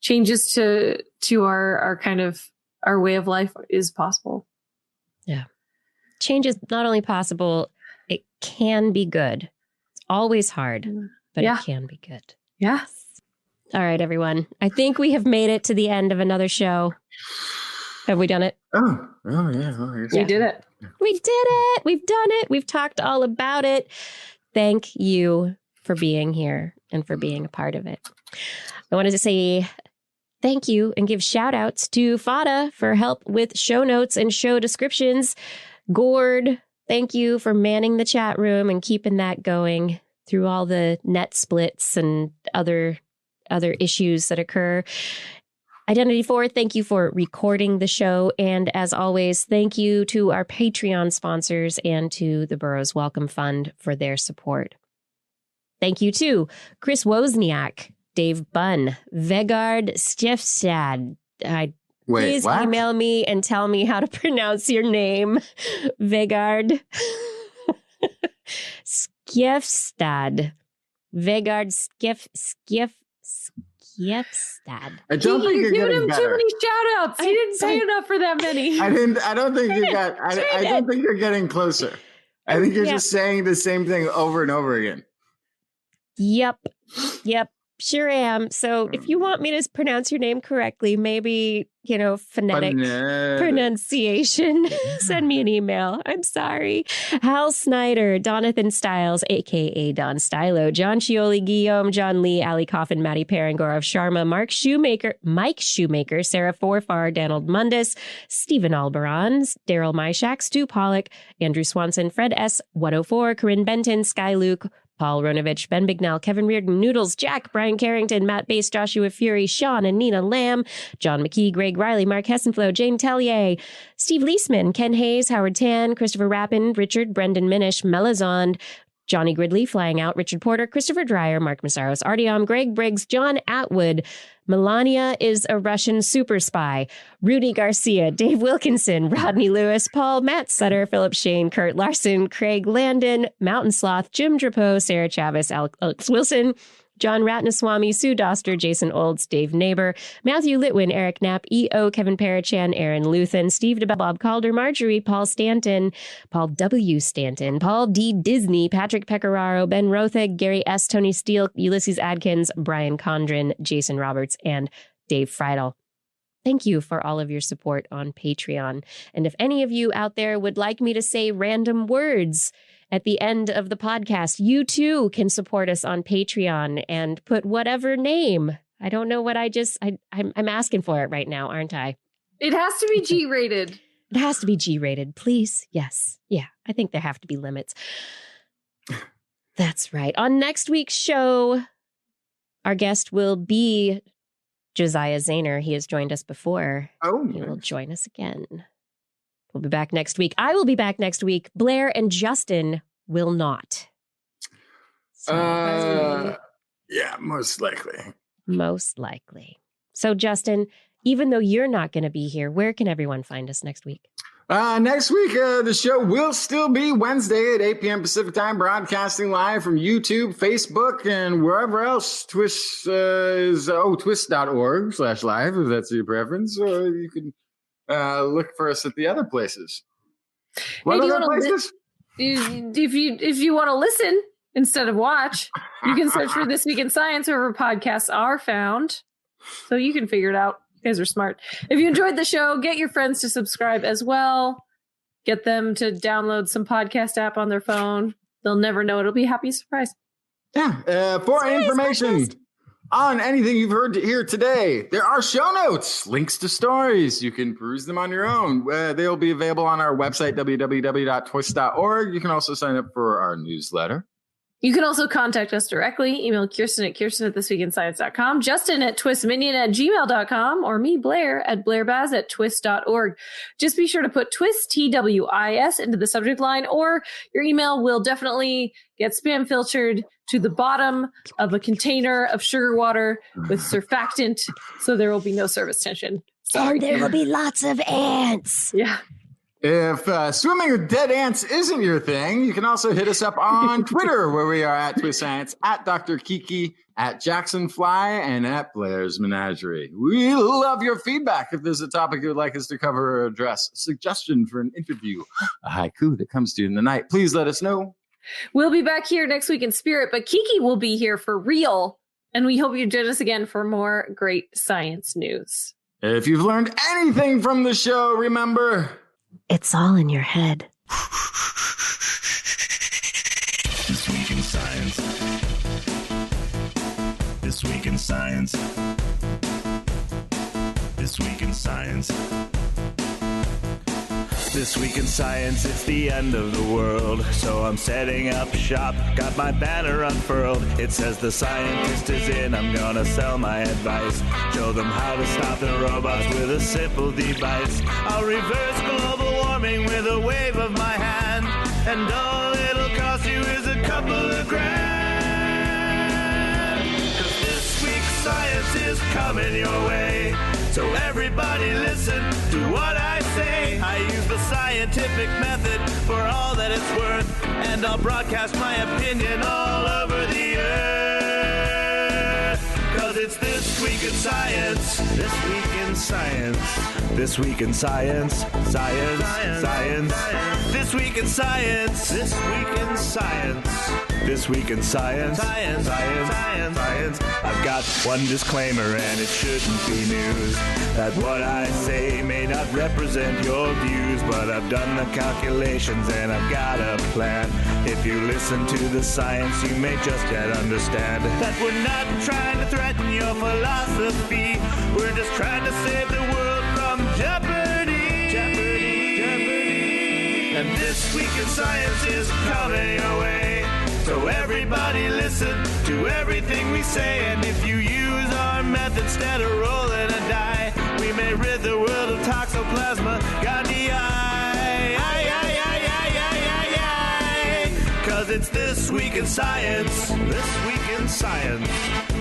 changes to our kind of our way of life is possible. Yeah. Change is not only possible, it can be good. It's always hard, but it can be good. Yeah. All right, everyone. I think we have made it to the end of another show. Have we done it? Oh yeah. We did it. We did it. We've done it. We've talked all about it. Thank you for being here and for being a part of it. I wanted to say thank you and give shout outs to Fada for help with show notes and show descriptions. Gord, thank you for manning the chat room and keeping that going through all the net splits and other issues that occur. Identity 4, thank you for recording the show. And as always, thank you to our Patreon sponsors and to the Burroughs Welcome Fund for their support. Thank you to Chris Wozniak Dave Bunn, Vegard Skjefstad. Please what? email me and tell me how to pronounce your name, Vegard Skjefstad. Vegard Skjefstad. I don't think you're giving getting him better. too many shout outs. He didn't pay enough for that many. I don't think you got. I don't think you're getting closer. I think you're just saying the same thing over and over again. Yep. Sure am. So if you want me to pronounce your name correctly, maybe, phonetic pronunciation, send me an email. I'm sorry. Hal Snyder, Donathan Stiles, a.k.a. Don Stylo, John Scioli, Guillaume, John Lee, Ali Coffin, Maddie Perrin, Gaurav Sharma, Mike Shoemaker, Sarah Forfar, Donald Mundis, Stephen Albaran, Daryl Myshak, Stu Pollock, Andrew Swanson, Fred S. 104, Corinne Benton, Sky Luke, Paul Ronovich, Ben Bignell, Kevin Reardon, Noodles, Jack, Brian Carrington, Matt Bass, Joshua Fury, Sean and Nina Lamb, John McKee, Greg Riley, Mark Hessenflow, Jane Tellier, Steve Leisman, Ken Hayes, Howard Tan, Christopher Rappin, Richard, Brendan Minish, Melazond, Johnny Gridley, Flying Out, Richard Porter, Christopher Dreyer, Mark Massaros, Artyom, Greg Briggs, John Atwood, Melania is a Russian super spy, Rudy Garcia, Dave Wilkinson, Rodney Lewis, Paul, Matt Sutter, Philip Shane, Kurt Larson, Craig Landon, Mountain Sloth, Jim Drapeau, Sarah Chavez, Alex Wilson, John Ratnaswamy, Sue Doster, Jason Olds, Dave Neighbor, Matthew Litwin, Eric Knapp, E.O., Kevin Parachan, Aaron Luthen, Steve DeBell, Bob Calder, Marjorie, Paul Stanton, Paul W. Stanton, Paul D. Disney, Patrick Pecoraro, Ben Rothig, Gary S., Tony Steele, Ulysses Adkins, Brian Condren, Jason Roberts, and Dave Friedel. Thank you for all of your support on Patreon. And if any of you out there would like me to say random words at the end of the podcast, you too can support us on Patreon and put whatever name. I don't know what I'm asking for it right now, aren't I? It has to be G-rated. It has to be G-rated, please. Yes. Yeah, I think there have to be limits. That's right. On next week's show, our guest will be Josiah Zahner. He has joined us before. Oh, he will join us again. We'll be back next week. I will be back next week. Blair and Justin will not. So, yeah, most likely. Most likely. So, Justin, even though you're not going to be here, where can everyone find us next week? Next week, the show will still be Wednesday at 8 p.m. Pacific time, broadcasting live from YouTube, Facebook, and wherever else. TWIS is twis.org/live, if that's your preference. You can look for us at the other places. What other places? If you want to listen instead of watch, you can search for This Week in Science wherever podcasts are found. So you can figure it out. You guys are smart. If you enjoyed the show, get your friends to subscribe as well. Get them to download some podcast app on their phone. They'll never know. It'll be a happy surprise. Yeah. For information on anything you've heard here today, there are show notes, links to stories. You can peruse them on your own. They'll be available on our website, www.twis.org. You can also sign up for our newsletter. You can also contact us directly. Email Kirsten at thisweekinscience.com, Justin at twistminion@gmail.com, or me, Blair, at blairbaz@twis.org. Just be sure to put TWIS, TWIS, into the subject line, or your email will definitely get spam filtered to the bottom of a container of sugar water with surfactant, so there will be no service tension. Sorry. And there will be lots of ants. Yeah. If swimming with dead ants isn't your thing, you can also hit us up on Twitter, where we are at TWIS Science, at Dr. Kiki, at Jacksonfly, and at Blair's Menagerie. We love your feedback. If there's a topic you would like us to cover or address, a suggestion for an interview, a haiku that comes to you in the night, please let us know. We'll be back here next week in spirit, but Kiki will be here for real. And we hope you join us again for more great science news. If you've learned anything from the show, remember, it's all in your head. This Week in Science. This Week in Science. This Week in Science. This Week in Science, it's the end of the world. So I'm setting up shop, got my banner unfurled. It says the scientist is in, I'm gonna sell my advice. Show them how to stop the robots with a simple device. I'll reverse global warming with a wave of my hand. And all it'll cost you is a couple of grand. 'Cause this week's is coming your way. So everybody listen to what I say. I use the scientific method for all that it's worth, and I'll broadcast my opinion all over the earth. 'Cause it's This Week in Science. This Week in Science. This Week in Science. Science. Science. This Week in Science. This Week in Science. This Week in Science. Science. Science. Science. I've got one disclaimer, and it shouldn't be news, that what I say may not represent your views, but I've done the calculations and I've got a plan. If you listen to the science, you may just yet understand that we're not trying to threaten your philosophy. We're just trying to save the world from jeopardy. Jeopardy. Jeopardy. And This Week in Science is coming your way. So everybody listen to everything we say, and if you use our method instead of rolling a die, we may rid the world of toxoplasma gondii. 'Cause it's This Week in Science. This Week in Science.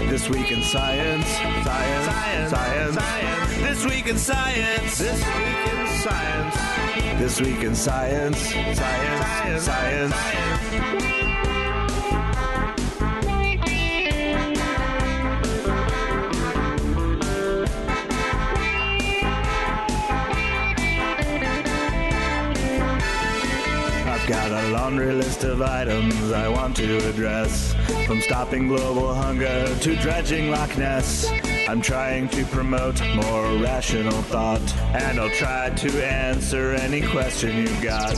This Week in Science. Science. Science. Science. Science. This Week in Science. This Week in Science. This Week in Science. Science. Science. Science. Got a laundry list of items I want to address, from stopping global hunger to dredging Loch Ness. I'm trying to promote more rational thought, and I'll try to answer any question you've got.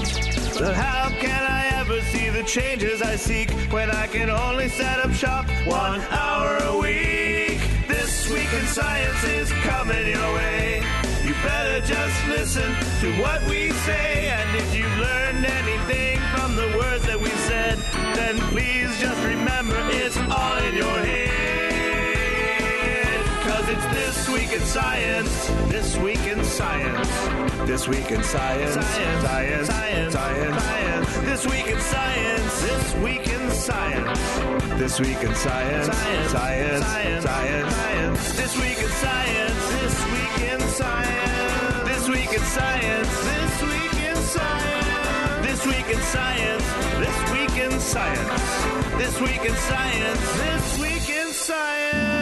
So how can I ever see the changes I seek when I can only set up shop 1 hour a week? This Week in Science is coming your way. You better just listen to what we say, and if you've learned anything from the words that we said, then please just remember it's all in your head. 'Cause it's This Week in Science. This Week in Science. This Week in Science. Science. Science. Science. Science. Science. This Week in Science. This Week in Science. This Week in Science. Science. Science. Science. Science. This Week in Science. This Week in Science. This Week in Science. This Week in Science. This Week in Science. This Week in Science. This Week in Science. This Week in Science.